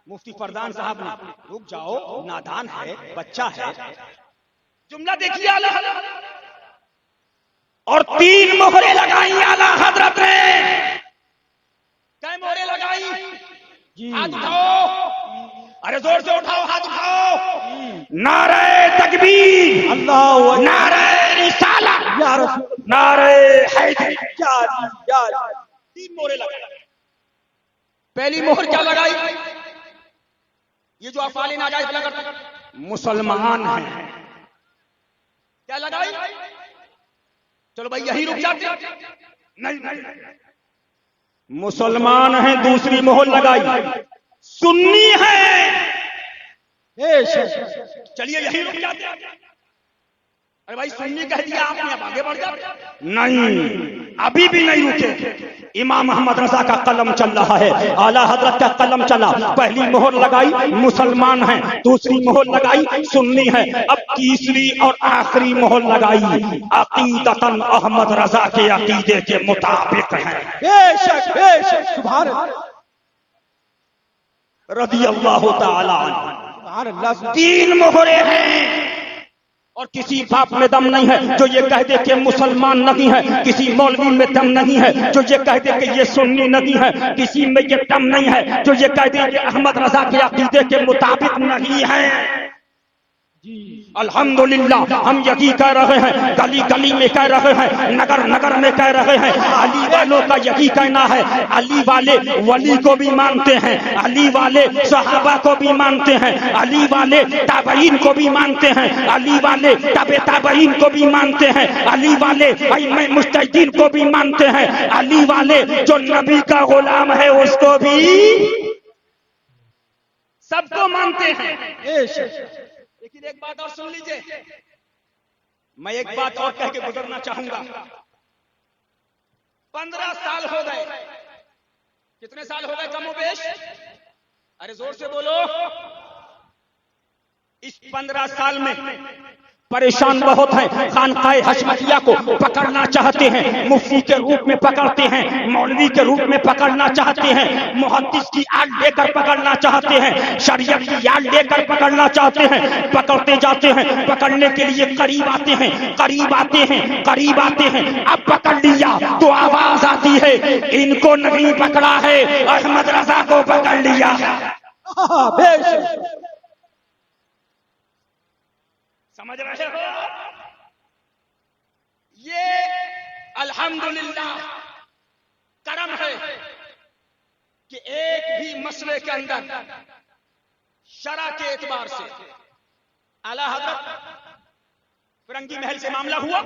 मुफ्ती फरदान साहब ने, रुक जाओ, नादान है, बच्चा है। जुमला देखिए आला हजरत, और 3 मोहरे लगाई आला हजरत ने। क्या मोहरे लगाई? जी हाथ उठाओ, अरे जोर से उठाओ, हाथ उठाओ। नारे तकबीर, अल्लाह नारे रिसाला, या रसूल नारे हैदरी। या अली, या अली। 3 मोहरे लगाई। पहली मोहर क्या लगाई? ये जो अफ़आले नाजायज भला करते हैं मुसलमान हैं। क्या लगाई? चलो भाई यही रुक जाते। नहीं, मुसलमान हैं। दूसरी मोहर लगाई सुन्नी है। बेशक चलिए यही रुक जाते। अरे भाई सुन्नी कह दिया आपने, अब आगे बढ़ जाते। नहीं, अभी भी नहीं रुके। इमाम अहमद रजा का कलम चल रहा है, आला हजरत का कलम चला। पहली मोहर लगाई मुसलमान है, दूसरी मोहर लगाई सुन्नी है, अब तीसरी और आखिरी मोहर लगाई अकीदतन अहमद रजा के अकीदे के मुताबिक है। बेशक बेशक सुभान अल्लाह रज़ी अल्लाह ताला अन्हु। सुभान अल्लाह 3 मोहरे हैं, और किसी बाप में दम नहीं है जो ये कह दे कि मुसलमान नहीं है। किसी मौलवी में दम नहीं है जो ये कह दे कि ये सुन्नी नहीं है। किसी में ये दम नहीं है जो ये कह दे कि अहमद रजा के अकीदे के मुताबिक नहीं है। जी अल्हम्दुलिल्लाह हम यही कह रहे हैं, गली गली में कह रहे हैं, नगर नगर में कह रहे हैं। अली वालों का यही कहना है, अली वाले वली को भी मानते हैं, अली वाले सहाबा को भी मानते हैं, अली वाले ताबईन को भी मानते हैं, अली वाले तबे ताबईन को भी मानते हैं, अली वाले मुज्तहिदीन को भी मानते हैं, अली वाले जो नबी का गुलाम है उसको भी सबको मानते हैं। बेशक लेकिन एक बात और सुन लीजिए, मैं एक बात और कह के गुजरना चाहूंगा। 15 साल हो गए। कितने साल हो गए कमोबेश? अरे जोर से बोलो। इस 15 साल में परेशान बहुत हैं, खानकाए हशमतिया को पकड़ना चाहते हैं, मुफ्ती के रूप में पकड़ते हैं, मौलवी के रूप में पकड़ना चाहते हैं, मुहद्दिस की आड़ लेकर पकड़ना चाहते हैं, शरीयत की आड़ लेकर पकड़ना चाहते हैं, पकड़ते जाते हैं, पकड़ने के लिए करीब आते हैं, करीब आते हैं, करीब आते हैं, अब पकड़ लिया तो आवाज आती है इनको नहीं पकड़ा है, अहमद रजा को पकड़ लिया। बेशक समझ रहे हो? ये अल्हम्दुलिल्लाह करम है कि एक भी मसले के अंदर शरा के एतबार से आला हजरत फिरंगी महल से मामला हुआ,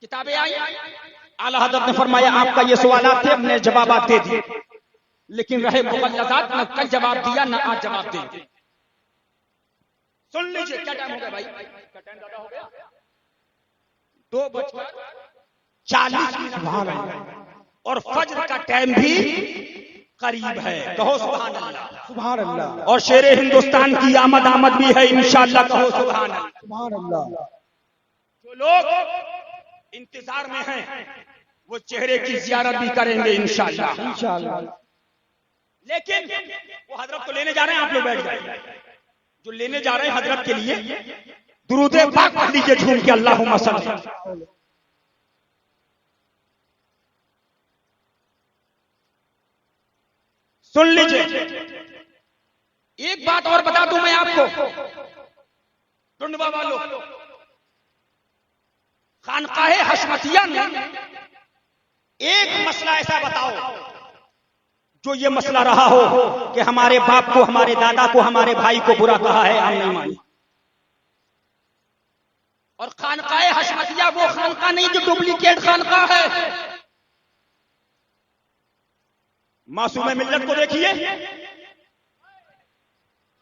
किताबें आई, आला हजरत ने फरमाया आपका ये सवालात थे, हमने जवाब दे दिए, लेकिन रहे मुगल्लज़ात, न कल जवाब दिया न आज जवाब देंगे। सुन लीजिए, क्या टाइम हो गया भाई? क्या टाइम ज्यादा हो गया? 2:40 और फज्र का टाइम भी करीब है। कहो सुभान अल्लाह, सुभान अल्लाह। और शेरे हिंदुस्तान की आमद भी है इंशाअल्लाह। कहो सुभान अल्लाह, सुभान अल्लाह। जो लोग इंतजार में हैं वो चेहरे की जियारत भी करेंगे इंशाअल्लाह। इंशाअल्लाह। लेकिन वो हजरत को लेने जा रहे हैं, आप लोग बैठ जाइए। जो लेने जा रहे हैं हजरत के लिए दुरूद पाक पढ़ लीजिए झूम के, अल्लाहुम्मा सल्ली। सुन लीजिए, एक बात और बता दूं मैं आपको, टुंडवा वालों, खानकाहे हशमतिया में एक मसला ऐसा बताओ जो ये मसला रहा हो कि हमारे बाप को, हमारे दादा को, हमारे भाई को बुरा कहा है, हम नहीं माने। और खानकाए हशमतिया वो खानका नहीं जो डुप्लीकेट खानका है। मासूमे मिल्लत को देखिए,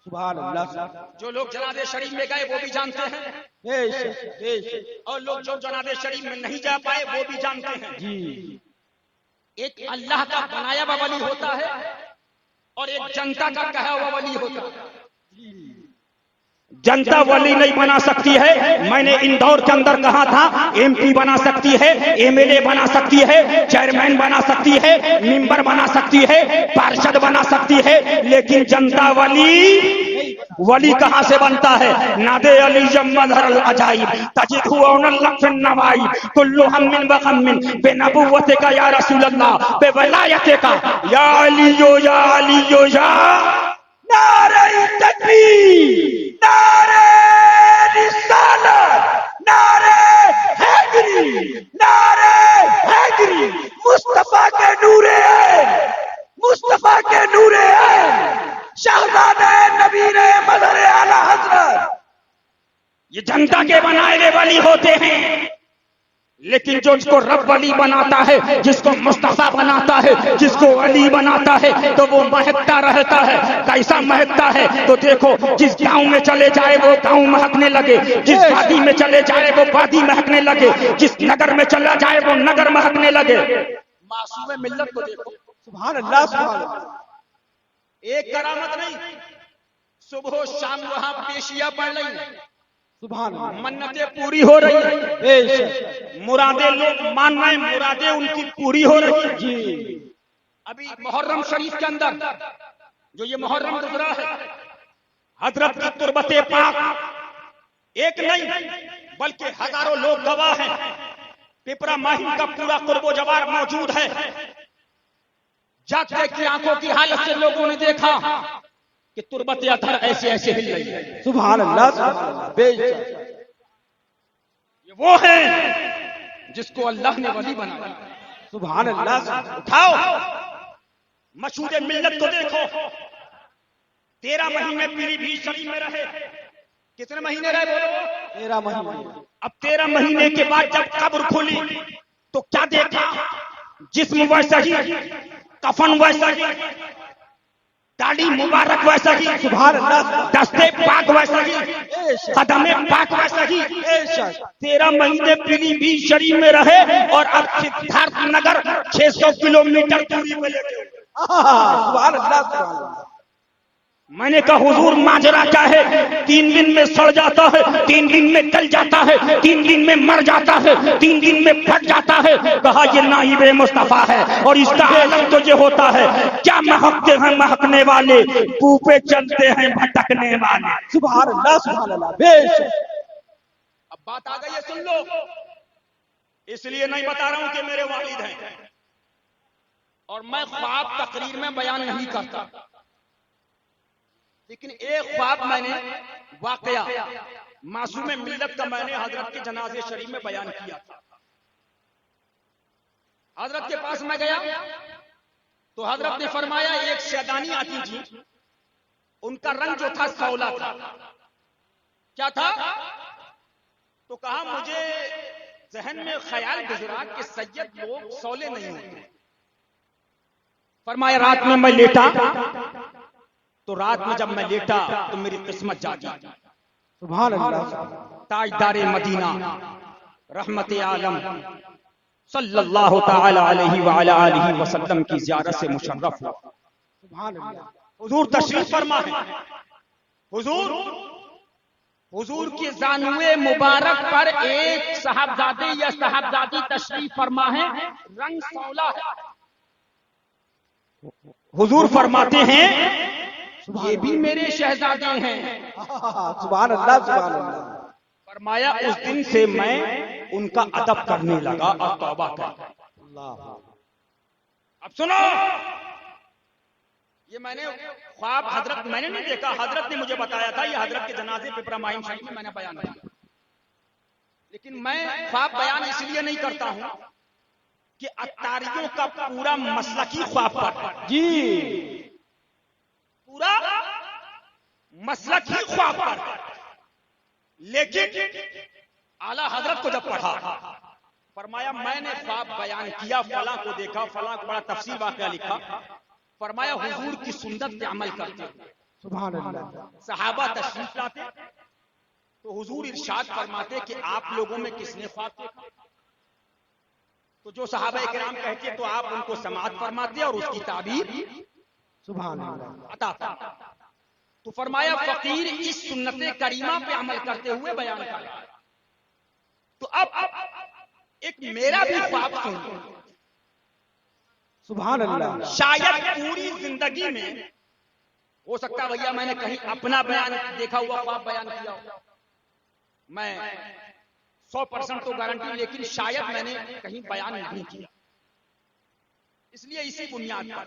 सुभान अल्लाह। जो लोग जनादे शरीफ में गए वो भी जानते हैं, बेशक बेशक। और लोग जो जनादे शरीफ में नहीं जा पाए वो भी जानते हैं। जी। एक अल्लाह का बनाया हुआ वली होता है और एक जनता का कहा हुआ वली होता है। जनता वली नहीं बना सकती है। मैंने इंदौर के अंदर कहा था, एमपी बना सकती है, एमएलए बना सकती है, चेयरमैन बना सकती है, मेंबर बना सकती है, पार्षद बना सकती है, लेकिन जनता वली कहां से बनता है? नादे अली मजहर अजाइब तजिदहु औनल फिन नवाइब कुल्लु हम्मिन व गम्मिन बेनबुव्वते का या रसूल अल्लाह बेवलायते का या अलियो या अलियो या। नारे तकबीर, नारे रिसालत, नारे हैदरी, नारे हैदरी। मुस्तफा के नूरे हैं, मुस्तफा के नूरे हैं, शहजादे नबीरे मदर आला हजरत। ये जनता के बनाए हुए वली होते हैं, लेकिन जो इसको रब वली बनाता है, जिसको मुस्तफा बनाता है, जिसको वली बनाता है, तो वो महकता रहता है। कैसा महकता है? तो देखो, जिस गांव में चले जाए वो गांव महकने लगे, जिस वादी में चले जाए वो वादी महकने लगे, जिस नगर में चला जाए वो नगर महकने लगे। मासूम मिल्लत को देखो, सुभान अल्लाह। सुभान अल्लाह। एक करामत नहीं, सुबह शाम वहां पेशिया पड़ रही है, सुभान अल्लाह। मन्नतें पूरी हो रही है, बेशक। मुरादे लोग मान रहे हैं, मुरादे उनकी पूरी हो रही है। जी। अभी मुहर्रम शरीफ के अंदर जो ये मुहर्रम गुजरा है, हजरत की तुरबते पाक एक नहीं बल्कि हजारों लोग गवाह हैं। पिपरा माहिम का पूरा कुर्बो जवार मौजूद है। जागते की आंखों की हालत से लोगों ने देखा कि तुरबत अतर ऐसे ऐसे हिल रही है। सुभान अल्लाह। सुभान अल्लाह। बेशक। ये वो है जिसको अल्लाह ने वली बनाया। सुभान अल्लाह। उठाओ, मशहूर मिल्लत को देखो, 13 महीने पीलीभीत शरीफ में रहे। कितने महीने रहे बोलो? 13 महीने। अब 13 महीने के बाद जब कब्र खुली तो क्या देखा? जिस्म वैसा ही, कफन वैसा ही, दाढ़ी मुबारक वैसा ही, सुभान अल्लाह। दस्ते पाक वैसा ही, कदमे पाक वैसा ही। 13 महीने पीलीभीत शरीफ में रहे और अब सिद्धार्थ नगर 600 किलोमीटर दूरी पे लेके। सुभान अल्लाह। सुभान अल्लाह। मैंने कहा हुजूर माजरा क्या है? 3 दिन में सड़ जाता है, 3 दिन में गल जाता है, 3 दिन में मर जाता है, 3 दिन में फट जाता है। कहा ये नाइबे मुस्तफा है और इसका आलम तो ये होता है, क्या महकते हैं महकने वाले, बू पे चलते हैं भटकने वाले। सुभान अल्लाह बेशक। अब बात आ गई है, सुन लो। इसलिए नहीं बता रहा हूं कि मेरे वालिद हैं, और मैं ख्वाब तकरीर में बयान नहीं करता, लेकिन एक ख्वाब मैंने वाकया मासूम मिल्लत का मैंने हजरत के जनाजे शरीफ में बयान किया। हजरत के पास मैं गया तो हजरत ने फरमाया एक सैदानी आती थी, उनका रंग जो था सौला था। क्या था? तो कहा मुझे जहन में ख्याल गुजरा कि सैयद लोग सौले नहीं होते। फरमाया रात में मैं लेटा, तो रात में जब मैं लेटा तो मेरी किस्मत जागी। सुभान अल्लाह। ताजदारे मदीना रहमत आलम सल्लल्लाहु तआला अलैहि व अला आलिहि वसल्लम की ज़ियारत से मुशर्रफ हुआ। सुभान अल्लाह। हुजूर तशरीफ फरमा है। हुजूर की जानुए मुबारक पर एक साहबजादे या साहबजादी तशरीफ फरमा है, रंग सौला है। हुजूर फरमाते हैं ये भी मेरे शहजादे हैं। सुभान अल्लाह सुभान अल्लाह। फरमाया उस दिन से मैं उनका अदब करने लगा और तौबा कर। अब सुनो, ये मैंने ख्वाब हजरत मैंने नहीं देखा, हजरत ने मुझे बताया था। ये हजरत के जनाजे पे इब्राहिम शरीफ में मैंने बयान किया, लेकिन मैं ख्वाब बयान इसलिए नहीं करता हूं कि अत्तारियों का पूरा मसलकी ख्वाब पर जी, पूरा मसलकी ख्वाब पर, लेकिन आला हजरत को जब पढ़ा फरमाया मैंने ख्वाब बयान किया, फला को देखा, फला को बड़ा तफसील वाकया लिखा। फरमाया हुजूर की सुन्नत पे अमल करते। सुभान अल्लाह। सहाबा तशरीफ लाते तो हुजूर इरशाद फरमाते कि आप लोगों में किसने ख्वाब देखा? तो जो सहाबा किराम कहते तो आप उनको समाअत फरमाते और उसकी ताबीर सुभान अल्लाह अता फरमाते। तो फरमाया फकीर इस सुन्नत करीमा पे अमल करते हुए बयान कर। तो अब एक मेरा भी ख्वाब सुन, सुभान अल्लाह। शायद पूरी जिंदगी में हो सकता भैया मैंने कहीं अपना बयान देखा हुआ ख्वाब बयान किया हो, मैं 100% तो गारंटी, लेकिन शायद मैंने कहीं बयान नहीं किया, इसलिए इसी बुनियाद पर।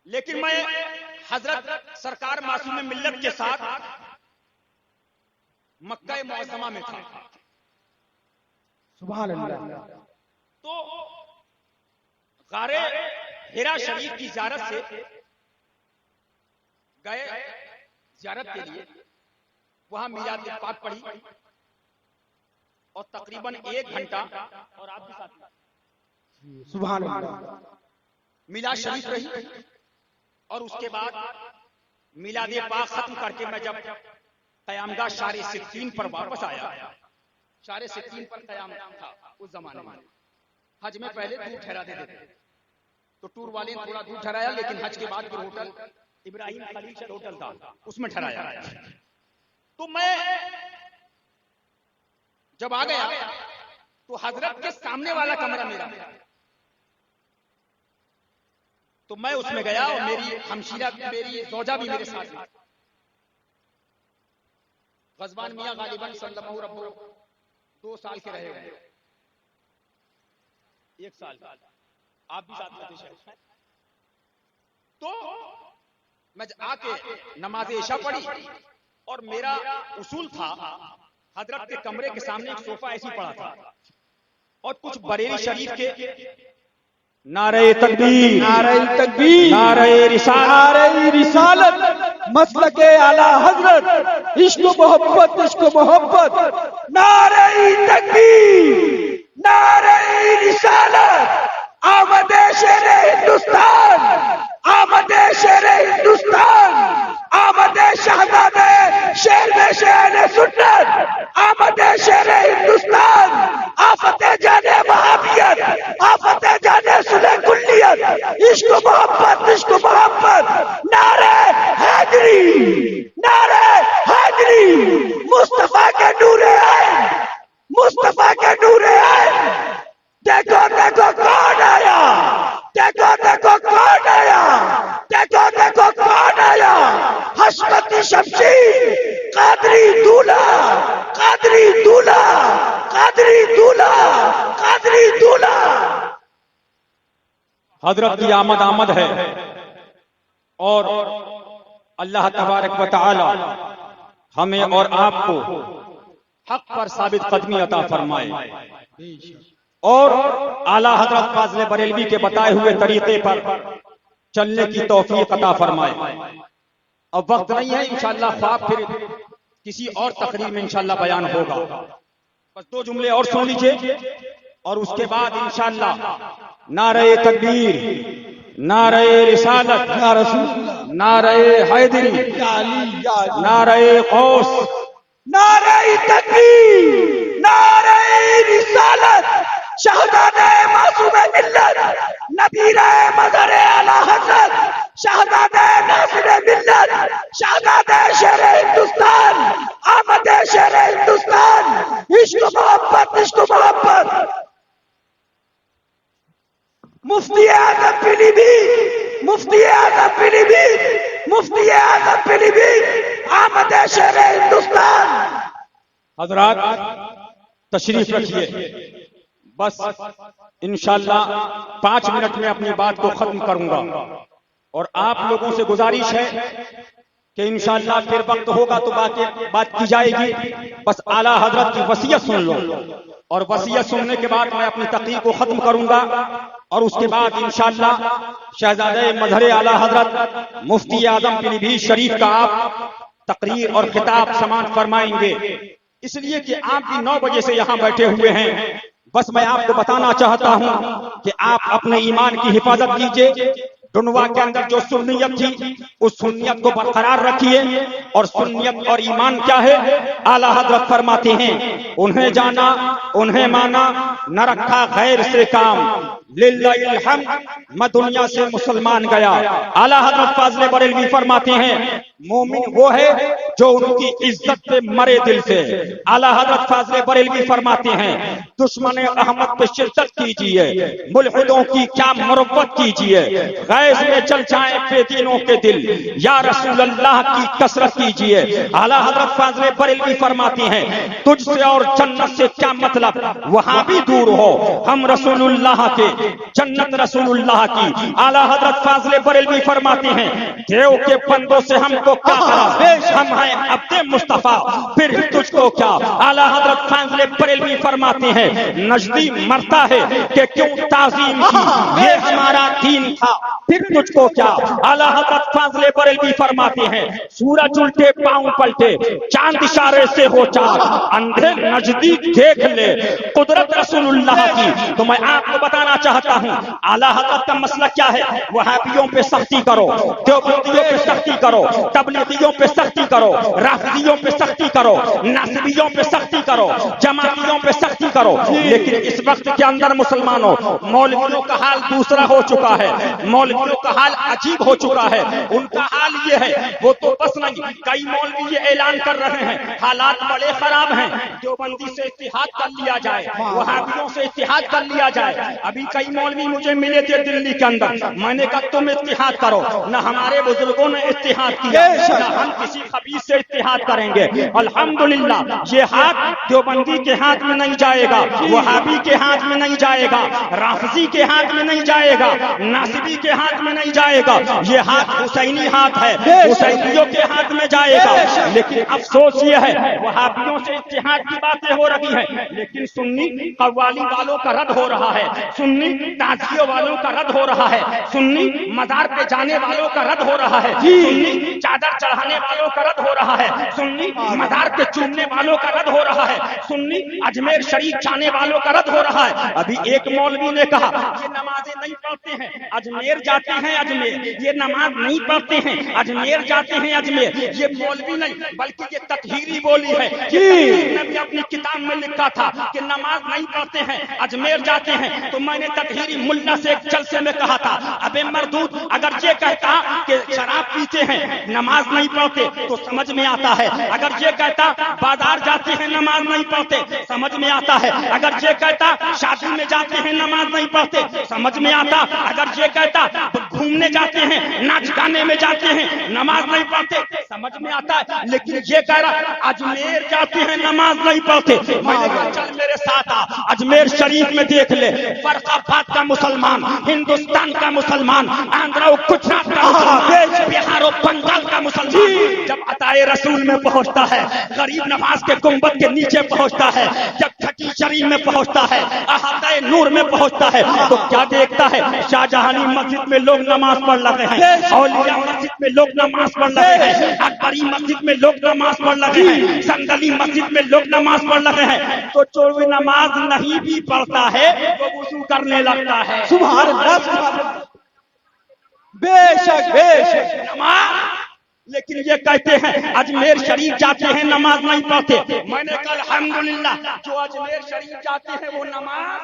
लेकिन मैं हजरत सरकार मासूम मिल्लत के साथ मक्का मुअज़्ज़मा में था। सुभान अल्लाह। तो गारे हिरा शरीफ की ज़ियारत से गए ज़ियारत के लिए, वहां मीलाद पाक पढ़ी और तकरीबन 1 घंटा, और आप भी साथ सुभान अल्लाह मिलाद शरीफ रही। और उसके बाद मिलाद पाक खत्म करके मैं जब क़यामगाह शारे सिद्दीन पर वापस आया, शारे सिद्दीन पर क़याम था उस जमाने में। हज में पहले दूर ठहरा देते थे, तो टूर वाले ने थोड़ा दूर ठहराया, लेकिन हज के बाद फिर होटल इब्राहिम खलील होटल था, उसमें ठहराया। तो मैं जब आ गया तो हजरत के सामने वाला कमरा मेरा, तो मैं उसमें गया और मेरी हमशीरा मेरी ज़ौजा भी मेरे साथ थी। ग़ज़वान मियां गालिबन सल्लल्लाहु अलैहि वसल्लम 2 साल के रहे हुए, 1 साल आप भी साथ में थे। तो मैं आके नमाज इशा पढ़ी और मेरा उसूल था, हजरत के कमरे के सामने एक सोफा ऐसी पड़ा था और कुछ बरेली शरीफ के नारे तकबीर, नारे तकबीर, नारे रिसालत, मसलके आला हजरत, इश्क मोहब्बत, इश्क मोहब्बत, नारे तकबीर, नारे रिसालत, आमदे शेरे हिंदुस्तान, आमदे शेरे हिंदुस्तान, आमदे शहजादे शेर में शेर सुन्नत, आमदे शेरे हिंदुस्तान, आफते जाने वहाबियत, आफते जाने सुने कुल्लियत, इश्क मोहब्बत, नारे है मशबती शमशीर, कादरी दूल्हा, कादरी दूल्हा, कादरी दूल्हा, कादरी दूल्हा। हजरत की आमद है और अल्लाह तबारक व तआला हमें और आपको हक पर साबित कदमी अता फरमाए और आला हजरत फाज़िल बरेलवी के बताए हुए तरीके पर चलने की तौफीक अता फरमाए। अब वक्त नहीं है, इंशाअल्लाह ख्वाब फिर किसी और तकरीर में इंशाअल्लाह बयान होगा। बस 2 जुमले और सुन लीजिए और उसके बाद इंशाअल्लाह नारे तकबीर, नारे रिसालत, या रसूल, नारे हैदरी, नारे कौस, नारे तकबीर, नारे रिसालत, शहजादे मासूम मिल्लत, नबीरे मज़हर आला हज़रत, शहजादे नासिर मिल्लत, शहजादे शेर हिंदुस्तान, आमदे शेर हिंदुस्तान, इश्क मोहब्बत, इश्क मोहब्बत। मुफ्ती आज़म पीलीभीत, मुफ्ती आज़म पीलीभीत, मुफ्ती आज़म पीलीभीत, आमदे शेर हिंदुस्तान। हजरात तशरीफ रखिए। बस इंशाअल्लाह 5 मिनट में अपनी बात को खत्म करूंगा और आप लोगों से गुजारिश है कि इंशाअल्लाह फिर वक्त होगा तो बात की जाएगी। बस आला हजरत की वसीयत सुन लो और वसीयत सुनने के बाद मैं अपनी तकरीर को खत्म करूंगा और उसके बाद इंशाअल्लाह शहजादे मजहर आला हजरत मुफ्ती आजम पीलीभीत शरीफ का आप तकरीर और खिताब समाअत फरमाएंगे। इसलिए कि आप भी 9 बजे से यहाँ बैठे हुए हैं। बस मैं आपको बताना चाहता हूँ कि आप अपने ईमान की हिफाजत कीजिए। दुनवा के अंदर जो सुन्नियत थी उस सुन्नियत को बरकरार रखिए। और सुन्नियत और ईमान क्या है? आला हजरत फरमाते हैं, उन्हें जाना, उन्हें माना, न रखा गैर से काम, लिल्लाहिल हम्द, मैं दुनिया से मुसलमान गया। आला हजरत फाज़िल बरेलवी फरमाते हैं, मोमिन वो है जो उनकी इज्जत पे मरे दिल से। आला हजरत फाज़िल बरेलवी फरमाते हैं, दुश्मन अहमद पे शिरकत कीजिए, मुल्हिदों की क्या मुरब्बत कीजिए, गैज़ में चल जाए बेदीनों के दिल, या रसूल अल्लाह की कसरत कीजिए। आला हजरत फाज़िल बरेलवी फरमाते हैं, तुझसे और जन्नत से क्या मतलब, वहां भी दूर हो, हम रसूलुल्लाह के, जन्नत रसूलुल्लाह की। आला हजरत फाज़िल बरेलवी फरमाते हैं, देव के बंदों से हमको क्या करा, हम हैं अब्दे मुस्तफा, फिर तुझको क्या। आला हजरत फाज़िल बरेलवी फरमाते हैं, नजदी मरता है कि क्यों ताज़ीम की, ये हमारा दीन था, फिर तुझको क्या। आला हजरत फाज़िल बरेलवी फरमाते हैं, सूरज उल्टे पांव पलटे, चांद इशारे से हो चार, अंधे नजदीक देख ले कुदरत रसूलुल्लाह की। तो मैं आपको बताना चाहता हूँ, आला हजरत का मसला क्या है। वहाबियों पे सख्ती करो, देवबंदियों पे सख्ती करो, तबलीगियों पे सख्ती करो, राफिदियों पे सख्ती करो, नासिबियों पे सख्ती करो, जमातियों पे सख्ती करो। लेकिन इस वक्त के अंदर मुसलमानों, मौलवियों का हाल दूसरा हो चुका है। मौलवियों का हाल अजीब हो चुका है। उनका हाल ये है, वो तो बस नहीं, कई मौलवी ये ऐलान कर रहे हैं, हालात बड़े खराब हैं, देवबंदी से इत्तिहाद कर लिया जाए, वहाबियों से इत्तिहाद कर लिया जाए। अभी कई मौलवी मुझे मिले थे दिल्ली के अंदर, मैंने कहा तुम इत्तिहाद करो, न हमारे बुजुर्गों ने इत्तिहाद किया, न हम किसी खबीस से इत्तिहाद करेंगे। अल्हम्दुलिल्लाह ये हाथ देवबंदी के हाथ में नहीं जाएगा, वहाबी के हाथ में नहीं जाएगा, राफजी के हाथ में नहीं जाएगा, नासिबी के हाथ में नहीं जाएगा, ये हाथ हुसैनी हाथ है, हुसैनियों के हाथ में जाएगा। लेकिन अफसोस ये है, वहाबियों से इत्तिहाद की बातें हो रही है, लेकिन सुन्नी कव्वाली वालों का रद्द हो रहा है, सुन्नी ताजियों वालों का रद्द हो रहा है, सुन्नी मजार पे जाने वालों का रद्द हो रहा है, सुन्नी चादर चढ़ाने वालों का रद्द हो रहा है, सुन्नी मजार पे चूमने वालों का रद्द हो रहा है, सुन्नी अजमेर शरीफ जाने वालों का रद्द हो रहा है। अभी एक मौलवी ने कहा, ये नमाजें नहीं पढ़ते हैं, अजमेर जाते हैं अजमेर, ये नमाज नहीं पढ़ते हैं, अजमेर जाते हैं अजमेर। ये मौलवी नहीं बल्कि ये तकहीरी बोली है। ने भी अपनी किताब में लिखा था कि नमाज नहीं पढ़ते हैं, अजमेर जाते हैं। तो मैंने तकहीरी मुल्ला से एक जलसे में कहा था, अबे मरदूद, अगर ये कहता कि शराब पीते हैं, नमाज नहीं पढ़ते, तो समझ समझ में आता है। अगर ये कहता बाजार जाते हैं नमाज नहीं पढ़ते, समझ में आता है। अगर ये कहता शादी में जाते हैं नमाज नहीं पढ़ते, समझ में आता। अगर ये कहता घूमने जाते हैं, नाच गाने में जाते हैं, नमाज नहीं पढ़ते, समझ में आता है। लेकिन ये कह रहा अजमेर जाते हैं नमाज नहीं पढ़ते। मैंने कहा चल मेरे साथ आ, अजमेर शरीफ में देख ले, फरकाबाद का मुसलमान, हिंदुस्तान का मुसलमान, आंध्र और गुजरात का मुसलमान, बिहार और बंगाल का मुसलमान जब अताए रसूल में पहुंचता है, गरीब नवाज के गुंबद के नीचे पहुंचता है, जब छठी शरीफ में पहुंचता है, अहाताए नूर में पहुंचता है, तो क्या देखता है? शाहजहानी मस्जिद में लोग नमाज पढ़ रहे हैं, औलिया मस्जिद में लोग नमाज पढ़ रहे हैं, अकबरी मस्जिद में लोग नमाज पढ़ रहे हैं, संदली मस्जिद में लोग नमाज पढ़ रहे हैं। तो जो भी नमाज नहीं भी पढ़ता है वो वुजू करने लगता है। सुभान अल्लाह, सुभान अल्लाह। बेशक बेशक नमाज, लेकिन ये कहते हैं अजमेर शरीफ जाते हैं नमाज नहीं पढ़ते। मैंने कहा अल्हम्दुलिल्लाह, जो अजमेर शरीफ जाते हैं वो नमाज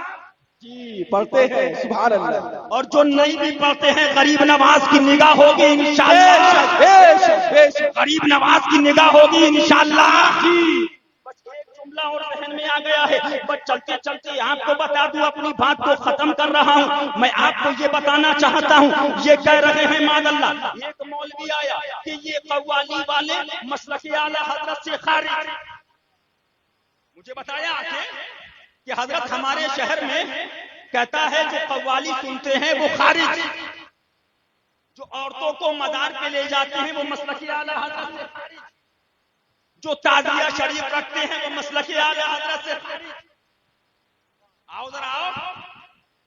जी पढ़ते हैं। सुभान अल्लाह। और जो नहीं भी पढ़ते हैं गरीब नवाज की निगाह होगी इंशाअल्लाह। बेशक बेशक गरीब नवाज की निगाह होगी इंशाअल्लाह। जी बस एक जुमला और जहन में आ गया है, बस चलते चलते आपको बता दूं, अपनी बात को खत्म कर रहा हूं। मैं आपको ये बताना चाहता हूं, ये कह रहे हैं मादल्ला, एक मौलवी आया कि ये कव्वाली वाले मसलक आला हजरत से खारिज। मुझे बताया आके कि हजरत हमारे शहर में कहता है जो कव्वाली सुनते हैं वो खारिज, जो औरतों को मजार पे ले जाते हैं वो मसलक आला हजरत से खारिज, जो ताजिया शरीफ रखते हैं वो मसलक आला हजरत से खारिज। आओ जरा आओ,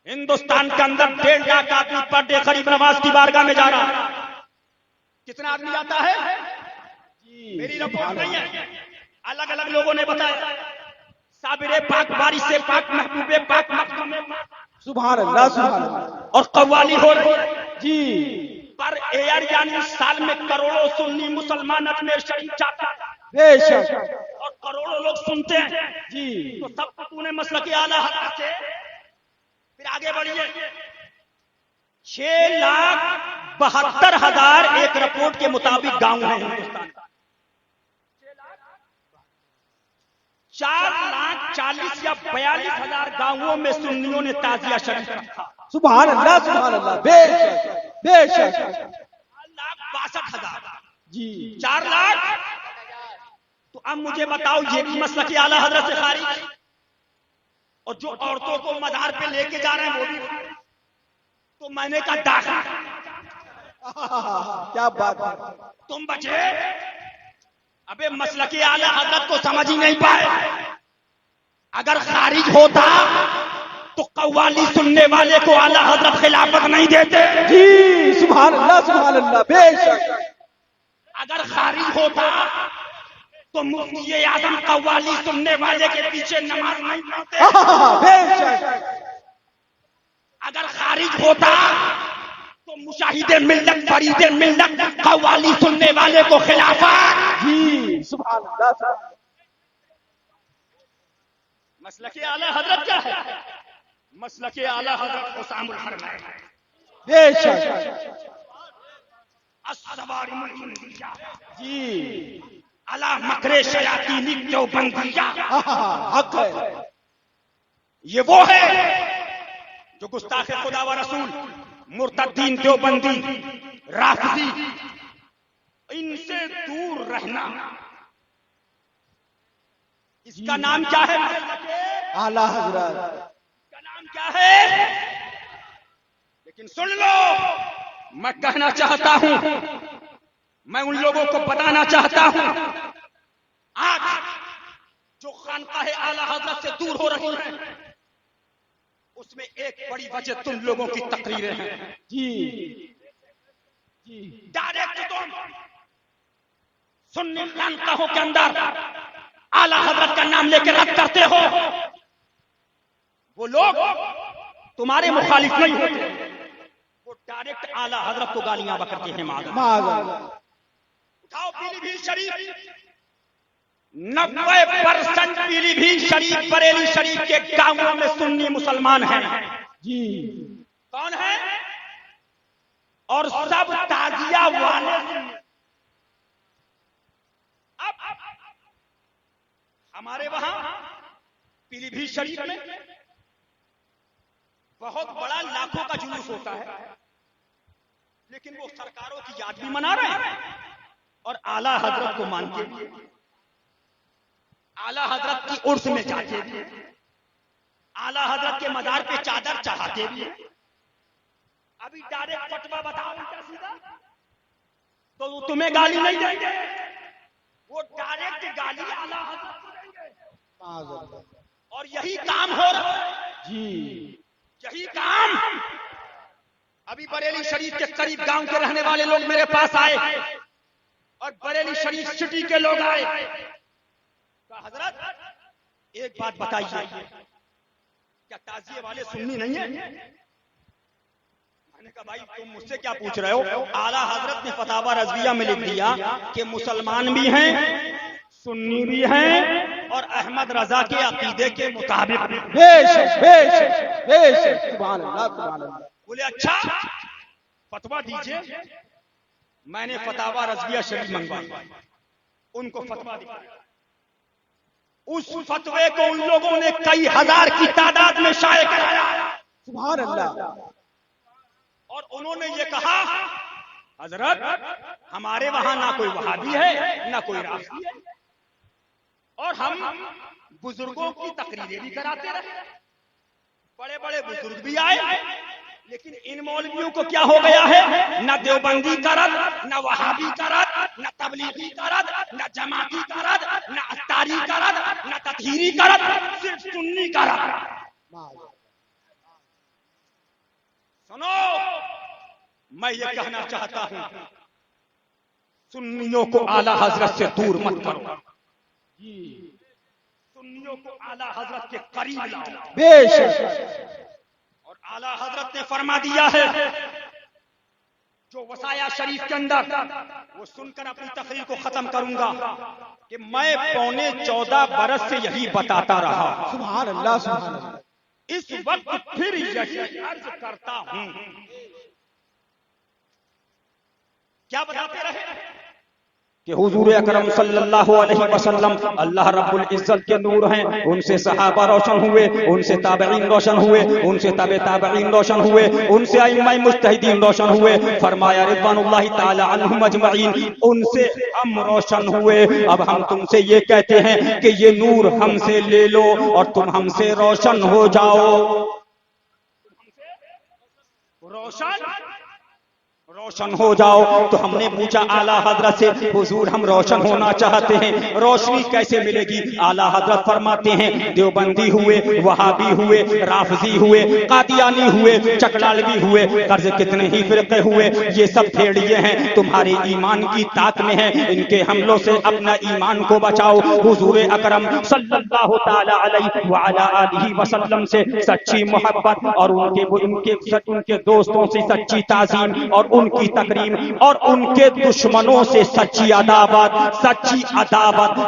हिंदुस्तान के अंदर 1.5 लाख आदमी पर डे गरीब नवाज की बारगाह में जा रहा है। कितना आदमी आता है? मेरी रिपोर्ट नहीं है, अलग अलग लोगों ने बताया। साबिरे पाक, बारिश से पाक, महबूबे पाक, मखदूमे पाक, सुभान अल्लाह, सुभान अल्लाह। और कव्वाली हो रही जी पर एयर यानी साल में करोड़ों सुन्नी मुसलमान अजमेर शरीफ जाता है बेशक और करोड़ों लोग सुनते हैं। जी तो सबको तूने मसलक आला हजरत से, फिर आगे बढ़िए। 6,72,000 एक रिपोर्ट के मुताबिक गांव है हिंदुस्तान का। 4,40,000 या 42,000 गांवों में सुन्नियों ने ताजिया शरीफ रखा। सुभान अल्लाह, सुभान अल्लाह। बेशक बेशक 4,62,000 जी 4 लाख। तो अब मुझे बताओ, ये भी मसलक आला हजरत से खारिज, और जो औरतों को मजार पे लेके जा रहे हैं वो भी खारिज। तो मैंने कहा दाखा, क्या बात है। तुम बचे। अबे मसलक आला हजरत को समझ ही नहीं पाए। अगर खारिज होता तो कव्वाली सुनने वाले को आला हजरत खिलाफत नहीं देते। जी सुभान अल्लाह, सुभान अल्लाह। बेशक अगर खारिज होता तो मुफ्ती आजम कव्वाली सुनने वाले के पीछे नमाज नहीं पढ़ते। बेशक अगर खारिज होता तो मुशाहिदे मिल्लत, फरीदे मिल्लत कव्वाली सुनने वाले को खिलाफत। जी सुभान अल्लाह, सुभान अल्लाह। मसलक आला हजरत क्या है? मसलक आला हजरत हुसामुल हरमैन है। बेशक अस्सवारिमुल मुंदिया जी अला मकरे शयातीनी देवबंदिया। हक है। ये वो है जो गुस्ताखे खुदा व रसूल, मुर्तद्दीन, देवबंदी, राफिजी, इनसे दूर रहना। इसका नाम क्या है? आला हजरत इसका नाम क्या है? लेकिन सुन लो, मैं कहना चाहता हूं, मैं उन लोगों को बताना चाहता हूं, आज जो खानकाहे आला हजरत से दूर हो रही हैं, उसमें एक बड़ी वजह तुम लोगों की तकरीरें हैं। जी जी डायरेक्ट तुम सुन्नी खानकाहों के अंदर आला हजरत का नाम लेकर रद्द करते हो। वो लोग तुम्हारे मुखालिफ नहीं होते, वो डायरेक्ट आला हजरत को गालियां बकते हैं। उठाओ पीलीभीत शरीफ, 90% पीलीभीत शरीफ, बरेली शरीफ के गांवों में सुन्नी मुसलमान हैं। जी कौन है? और सब ताजिया वाले हमारे वहां पीलीभीत शरीफ में बहुत बड़ा लाखों का जुलूस होता है, लेकिन वो सरकारों की याद भी मना रहे हैं और आला हजरत को मानते भी, आला हजरत की उर्स में जाते भी, आला हजरत के मजार पे चादर चढ़ाते भी। अभी डायरेक्ट फतवा बताओ उल्टा सीधा तो वो तुम्हें गाली नहीं देंगे, वो डायरेक्ट गाली आला हजरत को देंगे। और यही काम हो रहा है जी, यही काम। अभी बरेली शरीफ के करीब गांव के रहने वाले लोग मेरे पास आए और बरेली शरीफ सिटी के लोग आए, कहा हजरत एक बात बताइए, क्या ताजिए वाले सुन्नी नहीं है? मैंने कहा भाई तुम मुझसे क्या पूछ रहे हो? आला हजरत ने फतावा रज़विया में लिख दिया कि मुसलमान भी हैं, सुन्नी भी हैं और अहमद रजा के अकीदे के मुताबिक। बेशक बेशक बेशक, सुभान अल्लाह सुभान अल्लाह। बोले अच्छा फतवा दीजिए। मैंने फतावा रज़विया शरीफ मंगवाई, उनको फतवा दिया। उस फतवे को उन लोगों ने कई हजार की तादाद में शाये कराया, सुभान अल्लाह। और उन्होंने ये कहा हजरत हमारे वहां ना कोई वहाबी है ना कोई राफी है, और हम बुजुर्गों की तकरीरें भी कराते रहे, बड़े बड़े बुजुर्ग भी आए, लेकिन इन मौलवियों को क्या हो गया है? न देवबंदी का रद, न वहाबी का रद, न तबलीगी का रद, न जमाती का रद, न अत्तारी का रद, न तत्हीरी का रद, सिर्फ सुन्नी का रद। सुनो, मैं ये कहना चाहता हूं, सुन्नियों को आला हजरत से दूर मत करो, सुन्नियों को आला हजरत के करीब लाओ। बेशक। और आला हजरत ने फरमा दिया है, जो वसाया शरीफ के अंदर, वो सुनकर अपनी तकरीर को खत्म करूंगा कि मैं पौने 14 बरस से यही बताता रहा। सुभान अल्लाह सुभान अल्लाह। इस वक्त फिर यही अर्ज करता हूं। क्या बताते रहे कि हुजूर अकरम सल्लल्लाहु अलैहि वसल्लम अल्लाह रब्बुल इज्जत के नूर हैं, उनसे सहाबा रोशन हुए, उनसे ताबईन रोशन हुए, उनसे तबे ताबईन रोशन हुए, उनसे अइम्मा मुज्तहिदीन रोशन हुए। फरमाया रिज़वानुल्लाहि ताला अन्हुम अजमईन, उनसे हम रोशन हुए। अब हम तुमसे ये कहते हैं कि ये नूर हमसे ले लो और तुम हमसे रोशन हो जाओ। रोशन हो जाओ। तो हमने पूछा आला हजरत से, हुजूर हम रोशन होना चाहते हैं, रोशनी कैसे मिलेगी? आला हजरत फरमाते हैं, देवबंदी हुए, वहाबी हुए, राफजी हुए, कादियानी हुए, चकलालवी हुए, कर्ज कितने ही फिरके हुए, ये सब भेड़िए हैं, तुम्हारे ईमान की ताक में है, इनके हमलों से अपना ईमान को बचाओ। हुजूर अकरम सल्लल्लाहु ताला अलैहि व अला आलिहि वसल्लम से सच्ची मोहब्बत और उनके दोस्तों से सच्ची ताज़ीम और उनकी तकरीम और उनके दुश्मनों से सच्ची अदावत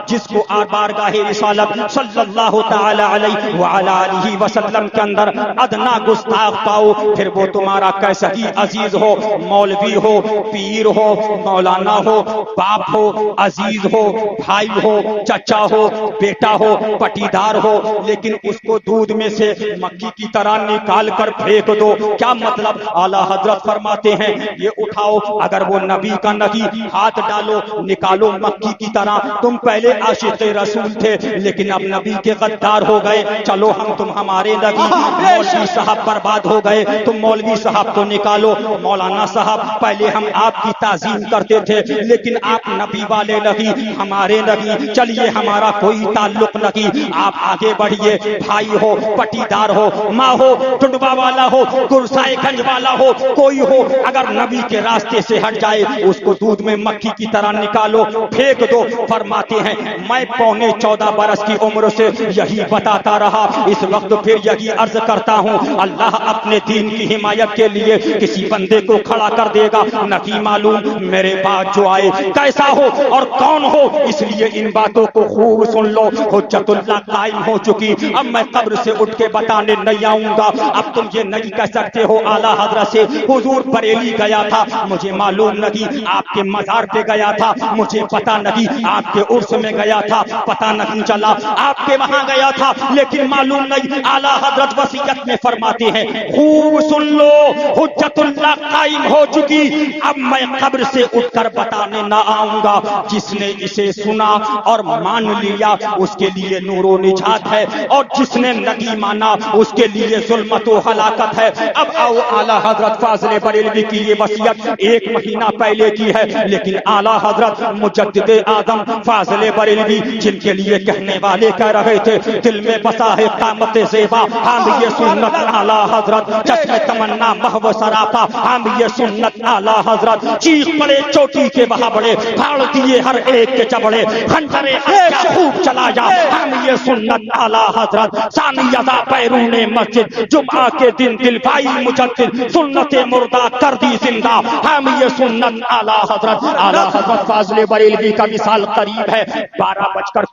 जिसको बारगाहे रिसालत सल्लल्लाहु ताला अलैहि व अला आलिहि वसल्लम के अंदर अदना गुस्ताख पाओ, फिर वो तुम्हारा कैसा ही अजीज हो, मौलवी हो, पीर हो, मौलाना हो, बाप हो, अजीज हो, भाई हो, चचा हो, बेटा हो, पटीदार हो, लेकिन उसको दूध में से मक्खी की तरह निकाल कर फेंक दो। क्या मतलब? आला हजरत फरमाते हैं, ये उठाओ, अगर वो नबी का नबी, हाथ डालो, निकालो मक्खी की तरह। तुम पहले आशिक़ रसूल थे, लेकिन अब नबी के गद्दार हो गए। चलो हम तुम हमारे नबी। मौलवी साहब बर्बाद हो गए, तुम मौलवी साहब को निकालो। मौलाना साहब, पहले हम आपकी ताज़ीम करते थे, लेकिन आप नबी वाले नबी, हमारे नबी, चलिए हमारा कोई ताल्लुक नहीं, आप आगे बढ़िए। भाई हो, पटीदार हो, माँ हो, टुडवा वाला हो, गुरसाएगंज वाला हो, कोई हो, अगर नबी के रास्ते से हट जाए, उसको दूध में मक्खी की तरह निकालो, फेंक दो। फरमाते हैं, मैं पौने 14 बरस की उम्र से यही बताता रहा, इस वक्त फिर यही अर्ज करता हूँ। अल्लाह अपने दीन की हिमायत के लिए किसी बंदे को खड़ा कर देगा, नहीं मालूम मेरे बाद जो आए कैसा हो और कौन हो। इसलिए इन बातों को खूब सुन लो। हुज्जतुल्लाह कायम हो चुकी, अब मैं कब्र से उठ के बताने नहीं आऊंगा। अब तुम ये नहीं कह सकते हो आला हजरत से हुजूर बरेली गया था, मुझे मालूम नहीं। आपके मजार पे गया था, मुझे पता नहीं। आपके उर्स में गया था, पता नहीं चला। आपके वहां गया था, लेकिन मालूम नहीं। आला हजरत वसीयत में फरमाते हैं, खूब सुन लो, हुज्जतुल्लाह कायम हो चुकी। अब मैं कब्र से उठकर बताने ना आऊंगा। जिसने इसे सुना और मान लिया उसके लिए नूरो निजात है, और जिसने नहीं माना उसके लिए जुल्मत व हलाकत है। अब आओ, आला हजरत फाज़िल बरेलवी की ये वसीयत 1 महीना पहले की है, लेकिन आला हजरत मुजद्दिद आदम फाज़िल बरेलवी, जिनके लिए कहने वाले कह रहे थे दिल में बसा है कामत ज़ेबा, हम ये सुन्नत आला हजरत, चश्मे तमन्ना महव सरापा, हम ये सुन्नत आला हजरत। चीख पड़े चोटी के वहां बड़े, फाड़ दिए हर एक के चबड़े, खंजरे खूब चलाया, हम ये सुन्नत आला हजरत। सानियदा बैरूने मस्जिद, जुम्आ के दिन दिलवाई मुजद्दिद, सुन्नत मुर्दा कर दी जिंदा, हम ये सुन्नत आला हजरत। आला हजरत फाज़िल बरेलवी का विसाल करीब है। 12:00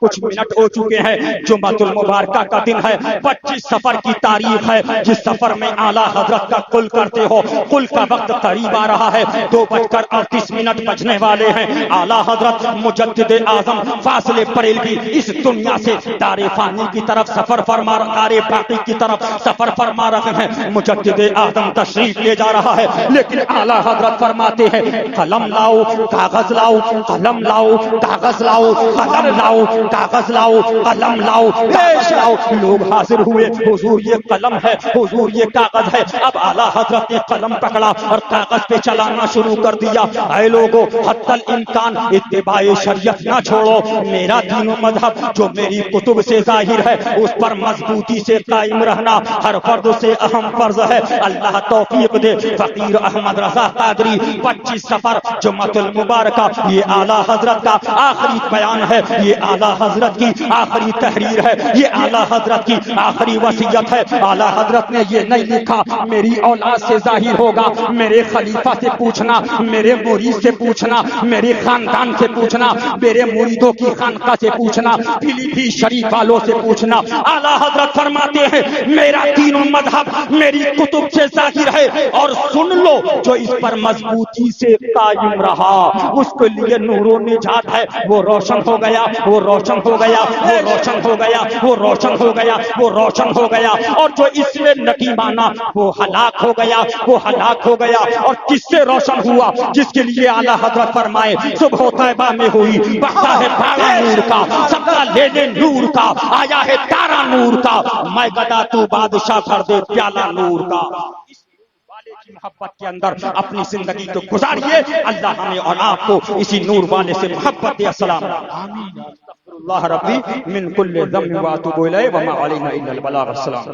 हो चुके हैं। जुम्मतुल मुबारका का दिन है, 25 सफर की तारीख है। जिस सफर में आला हजरत का कुल करते हो, कुल का वक्त करीब आ रहा है। 2:38 बजने वाले हैं। आला हजरत मुजद्दिद आजम फाज़िल बरेलवी इस दुनिया से दारे फानी की तरफ सफर फरमा, दारे बाकी की तरफ सफर फरमा रहे हैं। मुजद्दिद आजम तशरीफ ले जा रहा है, लेकिन आला हजरत फरमाते हैं, कलम लाओ, कागज लाओ, कलम लाओ, कागज लाओ, कलम लाओ, कागज लाओ, कलम लाओ, कागज लाओ। लोग हाजिर हुए, हुजूर ये कलम है, हुजूर ये कागज है। अब आला हजरत ने कलम पकड़ा और कागज पे चलाना शुरू कर दिया। ऐ लोगों, हत्तल इम्कान इत्तिबाए शरीयत ना छोड़ो। मेरा दीन मजहब जो मेरी कुतुब से जाहिर है, उस पर मजबूती से कायम रहना हर फर्द से अहम फर्ज है। अल्लाह तौफीक दे। फकीर अहमद रजा कादरी 25 सफर जुम्मतुल मुबारका, ये आला हजरत का आखिरी बयान है, ये आला हजरत की आखिरी तहरीर है, ये आला हजरत की आखिरी वसीयत है। आला हजरत ने ये नहीं लिखा मेरी औलाद से जाहिर होगा, मेरे खलीफा से पूछना, मेरे मुरीद से पूछना, मेरे खानदान से पूछना, मेरे मुरीदों की खानका से पूछना, पीलीभीत शरीफ वालों से पूछना। आला हजरत फरमाते हैं, मेरा दीन और मजहब मेरी कुतुब से जाहिर है, और सुन लो, जो इस पर मजबूती से कायम रहा उसके लिए नूरो निजात है। वो रोशन हो गया, वो रोशन हो गया, वो रोशन हो गया, वो रोशन हो गया, वो रोशन हो गया। और जो इसमें नहीं माना वो हलाक हो गया, वो हलाक हो गया। और किससे रोशन हुआ? जिसके लिए आला हजरत फरमाए, सुबह तैबा में हुई बरसा है तारा नूर का, सबका लेने नूर का, आया है तारा नूर का, मैं गदा तू बादशाह कर दे प्याला नूर का। की मोहब्बत के अंदर अपनी जिंदगी को गुजारिए। अल्लाह हमें और आपको इसी नूर वाले से मोहब्बत दे। अस्सलाम अल्लाह रब्बी मिन कुल्li ज़म्बिन व अतूबु इलैहि व मा अलैना इल्लल बलाग। अस्सलाम।